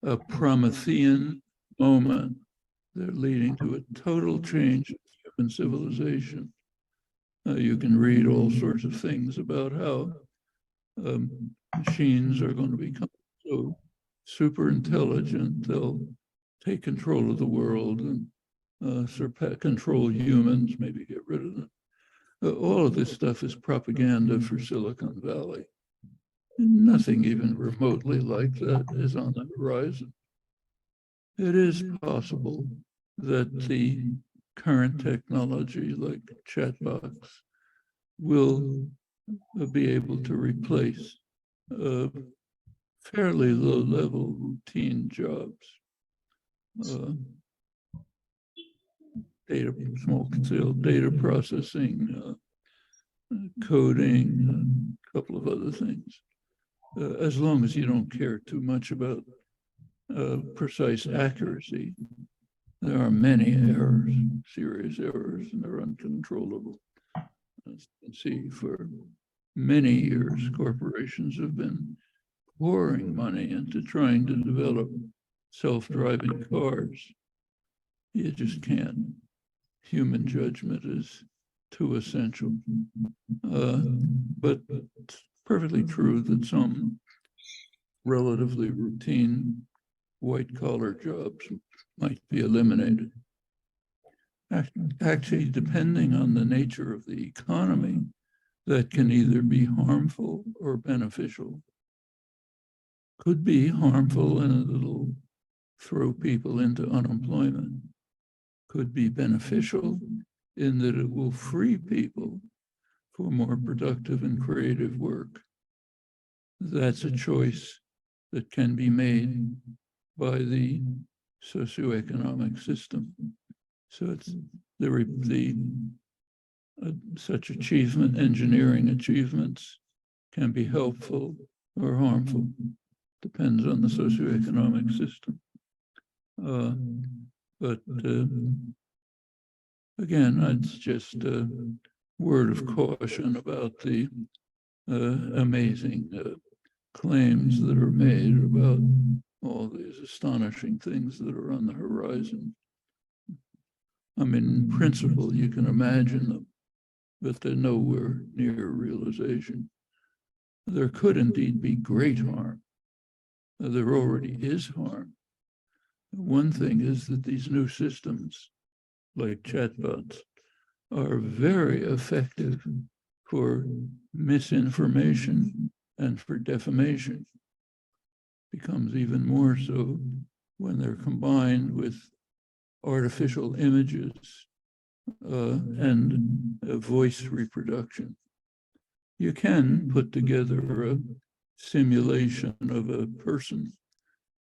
a Promethean moment. They're leading to a total change in human civilization. You can read all sorts of things about how machines are going to become so super intelligent, they'll take control of the world and control humans, maybe get rid of them. All of this stuff is propaganda for Silicon Valley. Nothing even remotely like that is on the horizon. It is possible that the current technology, like chatbots, will be able to replace fairly low-level routine jobs. Small-scale data processing, coding, a couple of other things. As long as you don't care too much about precise accuracy, there are many errors, serious errors, and they're uncontrollable. As you can see, for many years, corporations have been pouring money into trying to develop self-driving cars. You just can't. Human judgment is too essential. But it's perfectly true that some relatively routine white-collar jobs might be eliminated. Actually, depending on the nature of the economy, that can either be harmful or beneficial. Could be harmful and it'll throw people into unemployment. Could be beneficial in that it will free people for more productive and creative work. That's a choice that can be made by the socioeconomic system. So it's such achievement, engineering achievements can be helpful or harmful, depends on the socioeconomic system. But again, it's just a word of caution about the amazing claims that are made about all these astonishing things that are on the horizon. I mean, in principle, you can imagine them, but they're nowhere near realization. There could indeed be great harm. There already is harm. One thing is that these new systems, like chatbots, are very effective for misinformation and for defamation. Becomes even more so when they're combined with artificial images and voice reproduction. You can put together a simulation of a person,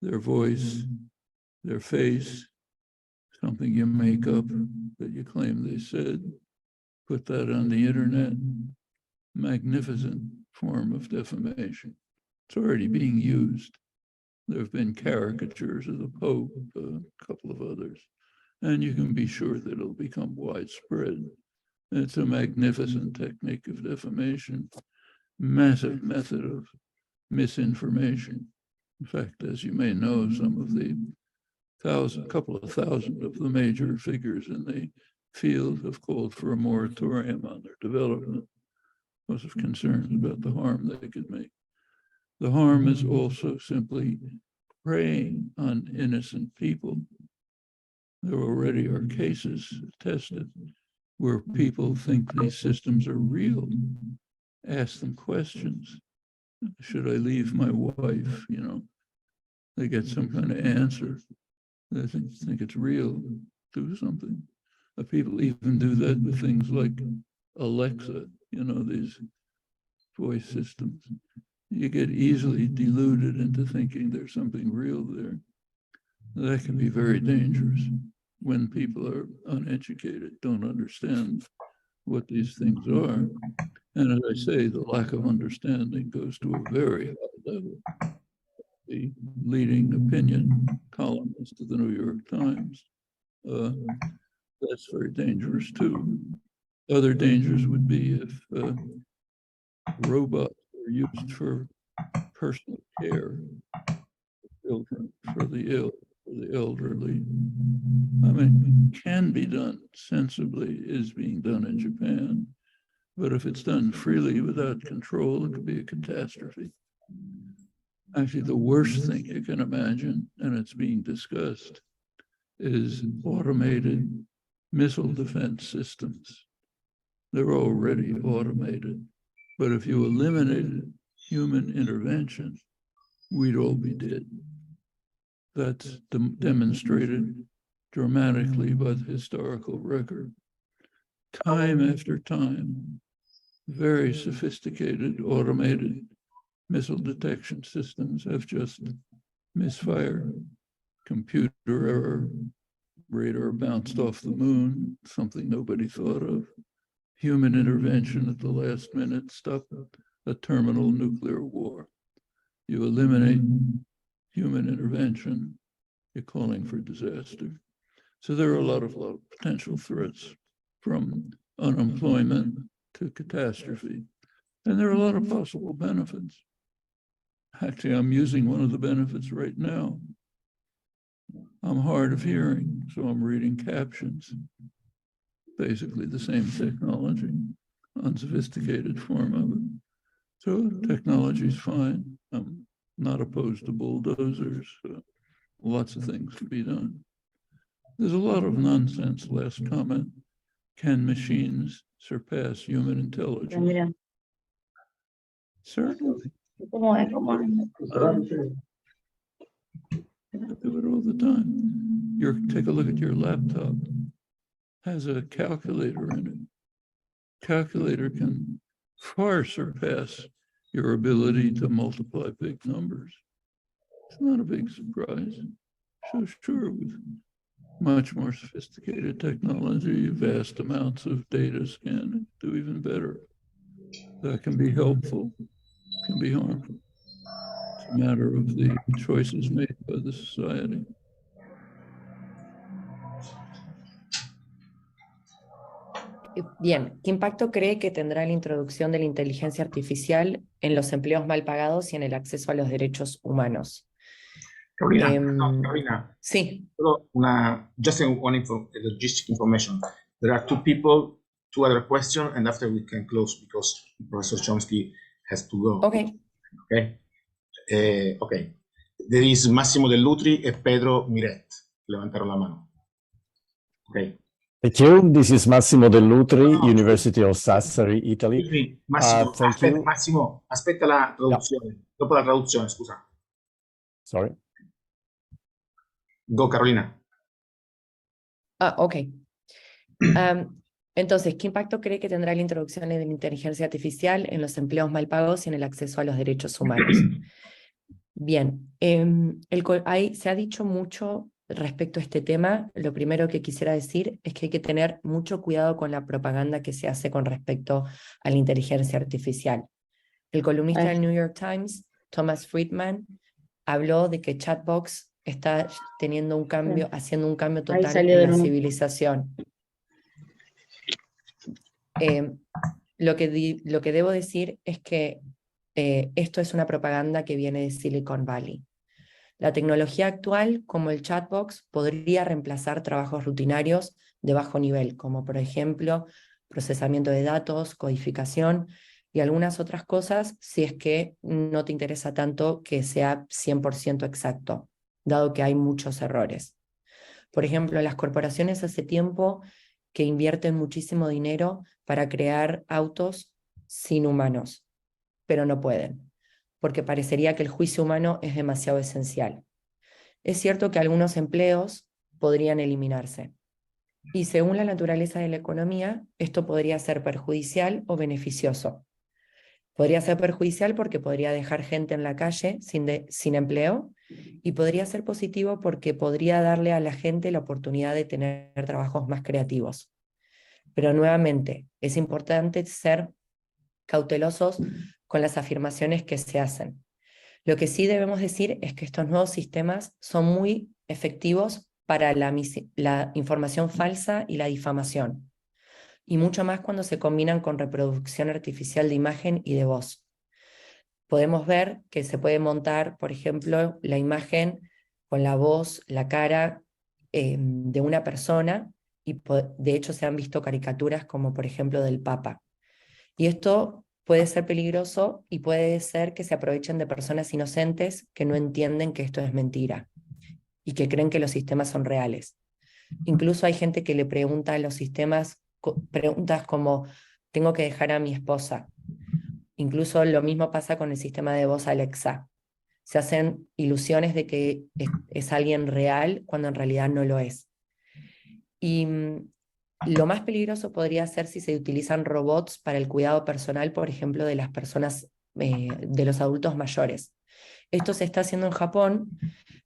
their voice, their face, something you make up that you claim they said, put that on the internet. Magnificent form of defamation. It's already being used. There have been caricatures of the Pope, a couple of others, and you can be sure that it'll become widespread. It's a magnificent technique of defamation, massive method of misinformation. In fact, as you may know, some of the couple of thousand of the major figures in the field have called for a moratorium on their development because of concerns about the harm they could make. The harm is also simply preying on innocent people. There already are cases tested where people think these systems are real. Ask them questions. Should I leave my wife? You know, they get some kind of answer. They think it's real. Do something. People even do that with things like Alexa, you know, these voice systems. You get easily deluded into thinking there's something real there. That can be very dangerous when people are uneducated, don't understand what these things are. And as I say, the lack of understanding goes to a very high level. The leading opinion columnist of the New York Times, that's very dangerous too. Other dangers would be if robots are used for personal care, for children, for the ill, for the elderly. I mean, can be done sensibly, is being done in Japan. But if it's done freely without control, it could be a catastrophe. Actually, the worst thing you can imagine, and it's being discussed, is automated missile defense systems. They're already automated. But if you eliminated human intervention, we'd all be dead. That's demonstrated dramatically by the historical record. Time after time, very sophisticated automated missile detection systems have just misfired. Computer error, radar bounced off the moon, something nobody thought of. Human intervention at the last minute stopped a terminal nuclear war. You eliminate human intervention, you're calling for disaster. So there are a lot of potential threats, from unemployment to catastrophe. And there are a lot of possible benefits. Actually, I'm using one of the benefits right now. I'm hard of hearing, so I'm reading captions. Basically the same technology, unsophisticated form of it. So technology is fine. I'm not opposed to bulldozers. Lots of things can be done. There's a lot of nonsense. Last comment. Can machines surpass human intelligence? Certainly. I do it all the time. Take a look at your laptop. Has a calculator in it. Calculator can far surpass your ability to multiply big numbers. It's not a big surprise. So sure, with much more sophisticated technology, vast amounts of data scanning, do even better. That can be helpful, can be harmful. It's a matter of the choices made by the society. Bien, ¿qué impacto cree que tendrá la introducción de la inteligencia artificial en los empleos mal pagados y en el acceso a los derechos humanos? Carolina, Carolina. Sí. Just one logistic information. There are two other questions, and after we can close because Professor Chomsky has to go. Okay. Okay. Okay. There is Massimo Dell'Utri e Pedro Miret. Levantaron la mano. Okay. Thank you. This is Massimo Dell'Utri, University of Sassari, Italy. Massimo, aspetta la traduzione. Yeah. Dopo la traduzione, scusa. Sorry. Go, Carolina. Ok. Entonces, ¿qué impacto cree que tendrá la introducción de la inteligencia artificial en los empleos mal pagos y en el acceso a los derechos humanos? Bien, se ha dicho mucho respecto a este tema. Lo primero que quisiera decir es que hay que tener mucho cuidado con la propaganda que se hace con respecto a la inteligencia artificial. El columnista del New York Times, Thomas Friedman, habló de que chatbox está teniendo un cambio, haciendo un cambio total en la civilización. Lo que debo decir es que esto es una propaganda que viene de Silicon Valley. La tecnología actual, como el chatbox, podría reemplazar trabajos rutinarios de bajo nivel, como por ejemplo procesamiento de datos, codificación y algunas otras cosas, si es que no te interesa tanto que sea 100% exacto, dado que hay muchos errores. Por ejemplo, las corporaciones hace tiempo que invierten muchísimo dinero para crear autos sin humanos, pero no pueden, porque parecería que el juicio humano es demasiado esencial. Es cierto que algunos empleos podrían eliminarse, y según la naturaleza de la economía, esto podría ser perjudicial o beneficioso. Podría ser perjudicial porque podría dejar gente en la calle sin empleo, y podría ser positivo porque podría darle a la gente la oportunidad de tener trabajos más creativos. Pero nuevamente, es importante ser cautelosos con las afirmaciones que se hacen. Lo que sí debemos decir es que estos nuevos sistemas son muy efectivos para la información falsa y la difamación, y mucho más cuando se combinan con reproducción artificial de imagen y de voz. Podemos ver que se puede montar, por ejemplo, la imagen con la voz, la cara de una persona, y de hecho se han visto caricaturas como por ejemplo del Papa. Y esto puede ser peligroso y puede ser que se aprovechen de personas inocentes que no entienden que esto es mentira y que creen que los sistemas son reales. Incluso hay gente que le pregunta a los sistemas preguntas como: ¿tengo que dejar a mi esposa? Incluso lo mismo pasa con el sistema de voz Alexa. Se hacen ilusiones de que es alguien real cuando en realidad no lo es. Y lo más peligroso podría ser si se utilizan robots para el cuidado personal, por ejemplo, de las personas, de los adultos mayores. Esto se está haciendo en Japón,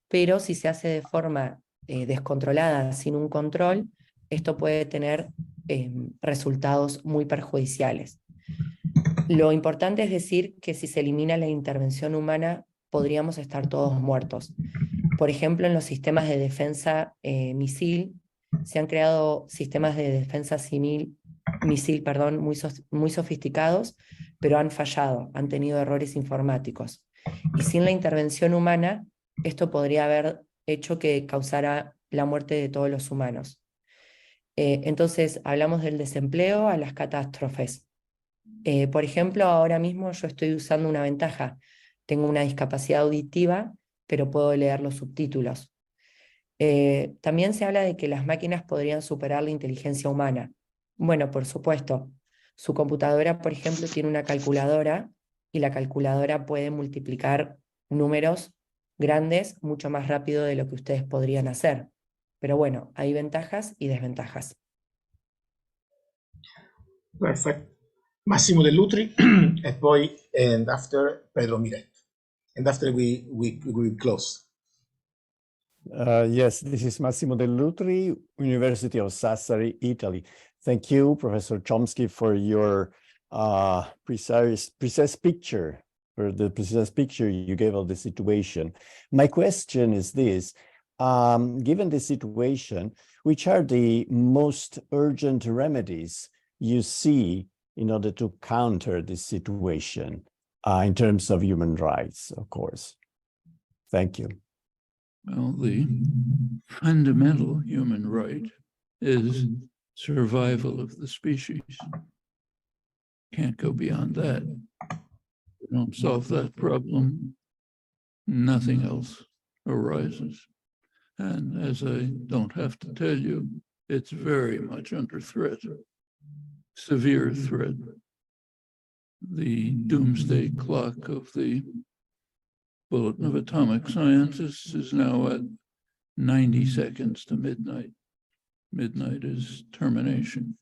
pero si se hace de forma descontrolada, sin un control, esto puede tener resultados muy perjudiciales. Lo importante es decir que si se elimina la intervención humana, podríamos estar todos muertos. Por ejemplo, en los sistemas de defensa misil, se han creado sistemas de defensa misil, muy sofisticados, pero han fallado, han tenido errores informáticos. Y sin la intervención humana, esto podría haber hecho que causara la muerte de todos los humanos. Entonces, hablamos del desempleo a las catástrofes. Por ejemplo, ahora mismo yo estoy usando una ventaja. Tengo una discapacidad auditiva, pero puedo leer los subtítulos. También se habla de que las máquinas podrían superar la inteligencia humana. Bueno, por supuesto. Su computadora, por ejemplo, tiene una calculadora, y la calculadora puede multiplicar números grandes mucho más rápido de lo que ustedes podrían hacer. Pero bueno, hay ventajas y desventajas. Perfect. Massimo Dell'Utri, and after Pedro Miret. And after we close. Yes, this is Massimo Dell'Utri, University of Sassari, Italy. Thank you, Professor Chomsky, for your precise picture, for the precise picture you gave of the situation. My question is this: given the situation, which are the most urgent remedies you see in order to counter this situation in terms of human rights, of course? Thank you. Well, the fundamental human right is survival of the species. Can't go beyond that. We don't solve that problem, nothing else arises. And as I don't have to tell you, it's very much under threat, severe threat. The doomsday clock of the Bulletin of Atomic Scientists is now at 90 seconds to midnight. Midnight is termination,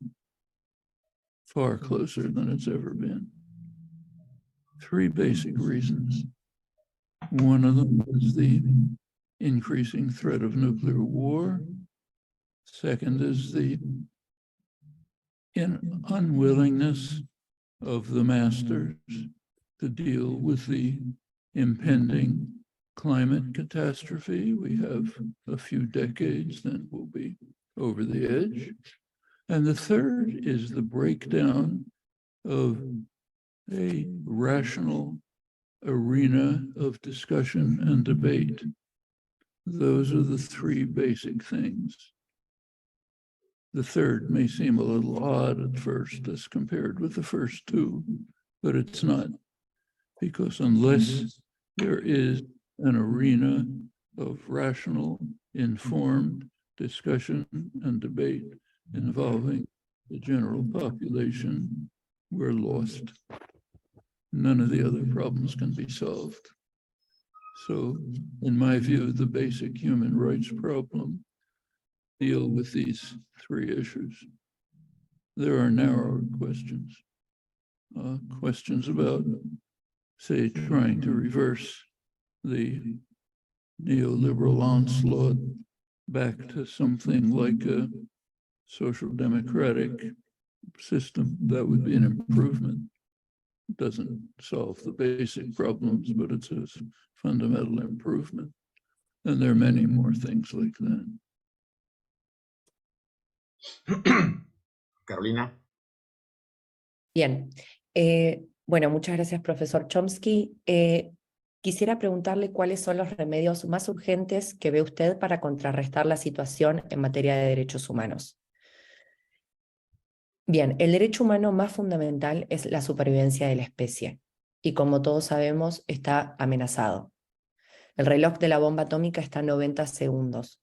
far closer than it's ever been. Three basic reasons. One of them is the increasing threat of nuclear war. Second is the unwillingness of the masters to deal with the impending climate catastrophe. We have a few decades, then we'll be over the edge. And the third is the breakdown of a rational arena of discussion and debate. Those are the three basic things. The third may seem a little odd at first as compared with the first two, but it's not, because unless there is an arena of rational, informed discussion and debate involving the general population, we're lost. None of the other problems can be solved. So, in my view, the basic human rights problem deal with these three issues. There are narrower questions. Questions about, say, trying to reverse the neoliberal onslaught back to something like a social democratic system. That would be an improvement. It doesn't solve the basic problems, but it's a fundamental improvement. And there are many more things like that. Carolina. Bien. Bueno, muchas gracias, profesor Chomsky. Quisiera preguntarle cuáles son los remedios más urgentes que ve usted para contrarrestar la situación en materia de derechos humanos. Bien, el derecho humano más fundamental es la supervivencia de la especie, y como todos sabemos, está amenazado. El reloj de la bomba atómica está a 90 segundos.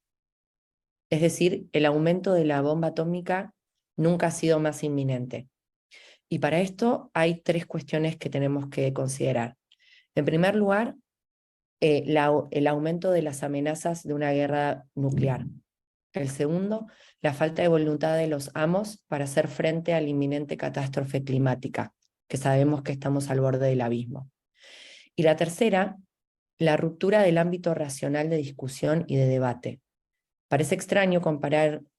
Es decir, el aumento de la bomba atómica nunca ha sido más inminente. Y para esto hay tres cuestiones que tenemos que considerar. En primer lugar, el aumento de las amenazas de una guerra nuclear. El segundo, la falta de voluntad de los amos para hacer frente a la inminente catástrofe climática, que sabemos que estamos al borde del abismo. Y la tercera, la ruptura del ámbito racional de discusión y de debate. Parece extraño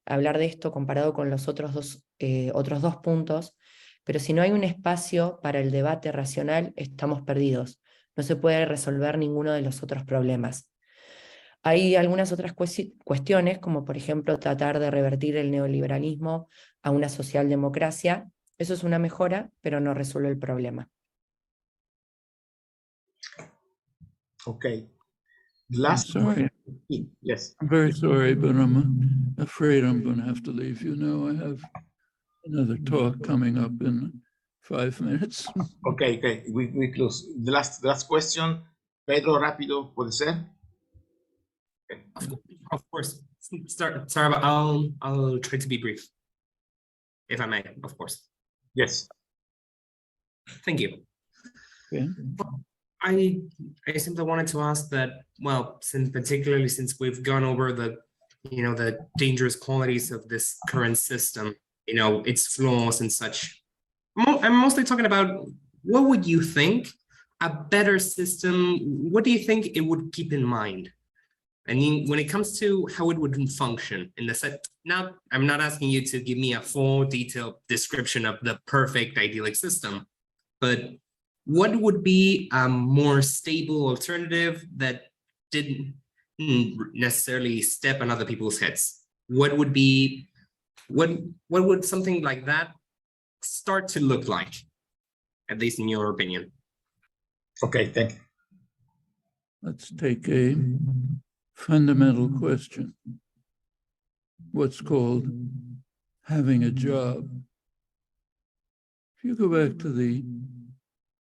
hablar de esto comparado con los otros dos puntos, pero si no hay un espacio para el debate racional, estamos perdidos. No se puede resolver ninguno de los otros problemas. Hay algunas otras cuestiones, como por ejemplo tratar de revertir el neoliberalismo a una socialdemocracia. Eso es una mejora, pero no resuelve el problema. Okay. Last sorry. Yes. I'm very sorry, but I'm afraid I'm going to have to leave you now. I have another talk coming up in 5 minutes. Okay. We close. The last question. Pedro, rápido, ¿puede ser? Okay. Of course. Sorry, but I'll try to be brief, if I may, of course. Yes. Thank you. Okay. I simply wanted to ask that, well, particularly since we've gone over the dangerous qualities of this current system, its flaws and such. I'm mostly talking about, what would you think a better system, what do you think it would keep in mind? I mean, when it comes to how it would function in the set. Now, I'm not asking you to give me a full detailed description of the perfect idyllic system, but what would be a more stable alternative that didn't necessarily step on other people's heads? What would something like that start to look like, at least in your opinion? Okay, thank you. Let's take a fundamental question. What's called having a job. If you go back to the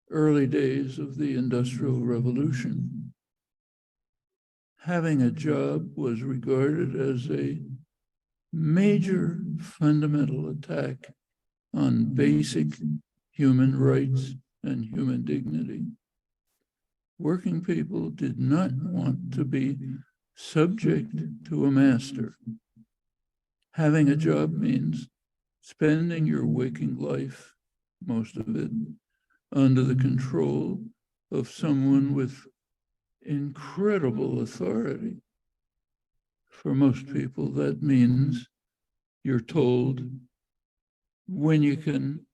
early days of the Industrial Revolution, having a job was regarded as a major fundamental attack on basic human rights and human dignity. Working people did not want to be subject to a master. Having a job means spending your waking life, most of it, under the control of someone with incredible authority. For most people, that means you're told when you can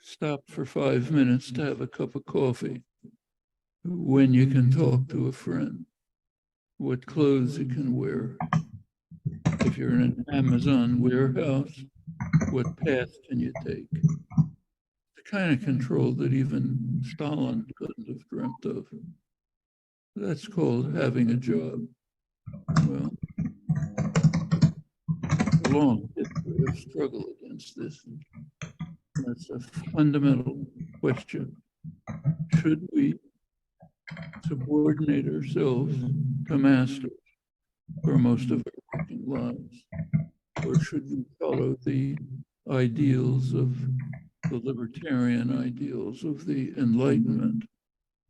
stop for 5 minutes to have a cup of coffee, when you can talk to a friend, what clothes you can wear. If you're in an Amazon warehouse, what path can you take? The kind of control that even Stalin couldn't have dreamt of. That's called having a job. Well, a long history of struggle against this. That's a fundamental question. Should we subordinate ourselves to masters for most of our working lives? Or should we follow the ideals of the libertarian ideals of the Enlightenment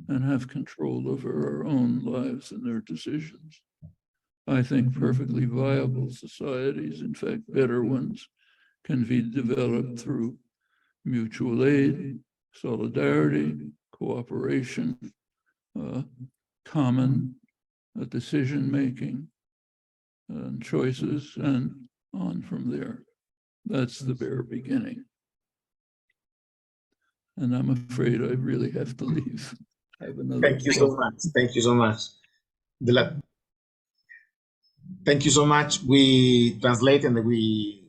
and have control over our own lives and their decisions? I think perfectly viable societies, in fact, better ones, can be developed through mutual aid, solidarity, cooperation, common decision-making and choices, and on from there. That's the bare beginning. And I'm afraid I really have to leave. Thank you so much. Thank you so much. Thank you so much. We translate and we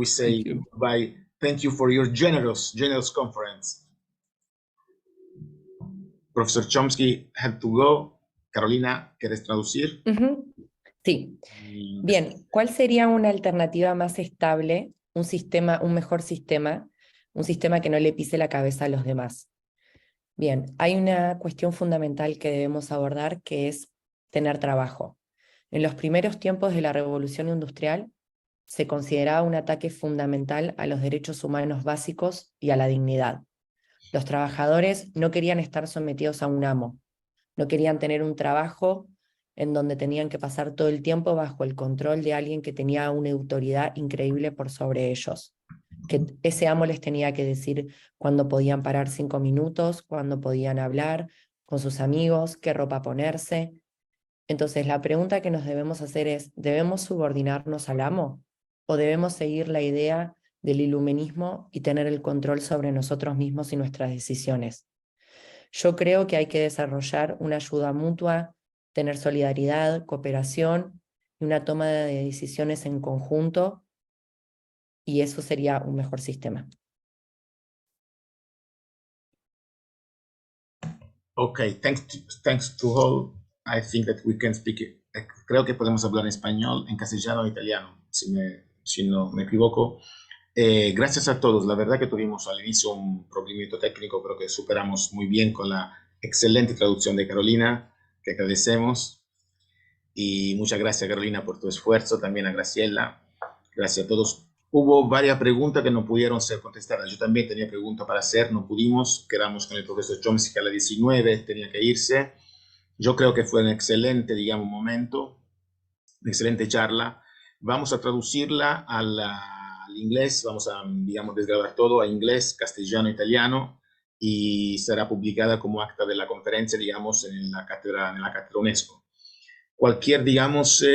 say goodbye. Thank you for your generous conference. Profesor Chomsky had to go. Carolina, ¿quieres traducir? Sí. Bien, ¿cuál sería una alternativa más estable, un mejor sistema, un sistema que no le pise la cabeza a los demás? Bien, hay una cuestión fundamental que debemos abordar, que es tener trabajo. En los primeros tiempos de la Revolución Industrial se consideraba un ataque fundamental a los derechos humanos básicos y a la dignidad. Los trabajadores no querían estar sometidos a un amo, no querían tener un trabajo en donde tenían que pasar todo el tiempo bajo el control de alguien que tenía una autoridad increíble por sobre ellos, que ese amo les tenía que decir cuándo podían parar 5 minutos, cuándo podían hablar con sus amigos, qué ropa ponerse. Entonces la pregunta que nos debemos hacer es, ¿debemos subordinarnos al amo? ¿O debemos seguir la idea del iluminismo y tener el control sobre nosotros mismos y nuestras decisiones? Yo creo que hay que desarrollar una ayuda mutua, tener solidaridad, cooperación y una toma de decisiones en conjunto, y eso sería un mejor sistema. Okay, thanks to all. I think that we can speak. Creo que podemos hablar en español, en castellano e italiano, si no me equivoco. Gracias a todos. La verdad que tuvimos al inicio un problemito técnico, pero que superamos muy bien con la excelente traducción de Carolina, que agradecemos. Y muchas gracias, Carolina, por tu esfuerzo. También a Graciela. Gracias a todos. Hubo varias preguntas que no pudieron ser contestadas. Yo también tenía preguntas para hacer, no pudimos. Quedamos con el profesor Chomsky a las 19, tenía que irse. Yo creo que fue un excelente, digamos, momento, una excelente charla. Vamos a traducirla al inglés, vamos a, digamos, desgrabar todo a inglés, castellano, italiano, y será publicada como acta de la conferencia, digamos, en la cátedra UNESCO. Cualquier, digamos,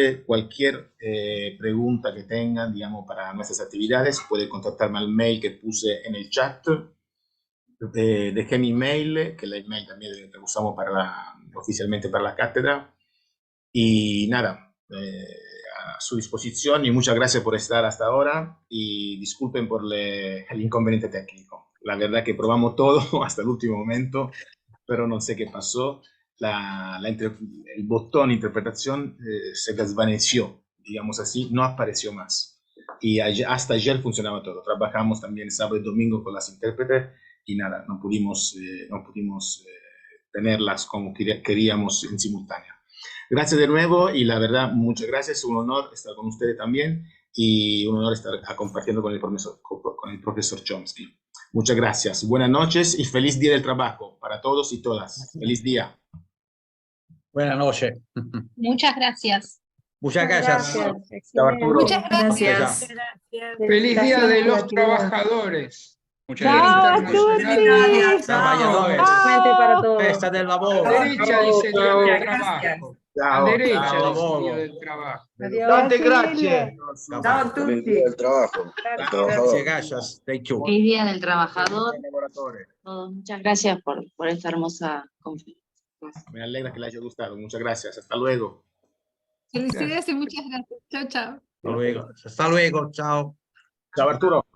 pregunta que tengan, digamos, para nuestras actividades, puede contactarme al mail que puse en el chat. Dejé mi mail, que la email también la usamos oficialmente para la cátedra. Y nada, a su disposición y muchas gracias por estar hasta ahora y disculpen por el inconveniente técnico. La verdad que probamos todo hasta el último momento, pero no sé qué pasó. El botón interpretación se desvaneció, digamos así, no apareció más. Y hasta ayer funcionaba todo. Trabajamos también sábado y domingo con las intérpretes y nada, no pudimos tenerlas como queríamos en simultáneo. Gracias de nuevo y la verdad, muchas gracias. Un honor estar con ustedes también y un honor estar compartiendo con el profesor Chomsky. Muchas gracias. Buenas noches y feliz día del trabajo para todos y todas. Feliz día. Buenas noches. Muchas gracias. Muchas gracias. Chao, Arturo. Muchas gracias. Feliz Día de los Trabajadores. Muchas gracias. Trabajadores. Para todos. Festa del labor. A la derecha dice Día del Trabajo. A la derecha Ciao. dice Día del Trabajo. Tante grazie. Ciao a tutti. Feliz Día del Trabajo. Gracias, gracias. Thank you. Feliz Día del Trabajador. Todos, muchas gracias por esta hermosa conferencia. Me alegra que les haya gustado. Muchas gracias. Hasta luego. Felicidades y muchas gracias. Chao, chao. Hasta luego. Hasta luego. Chao. Chao, Arturo.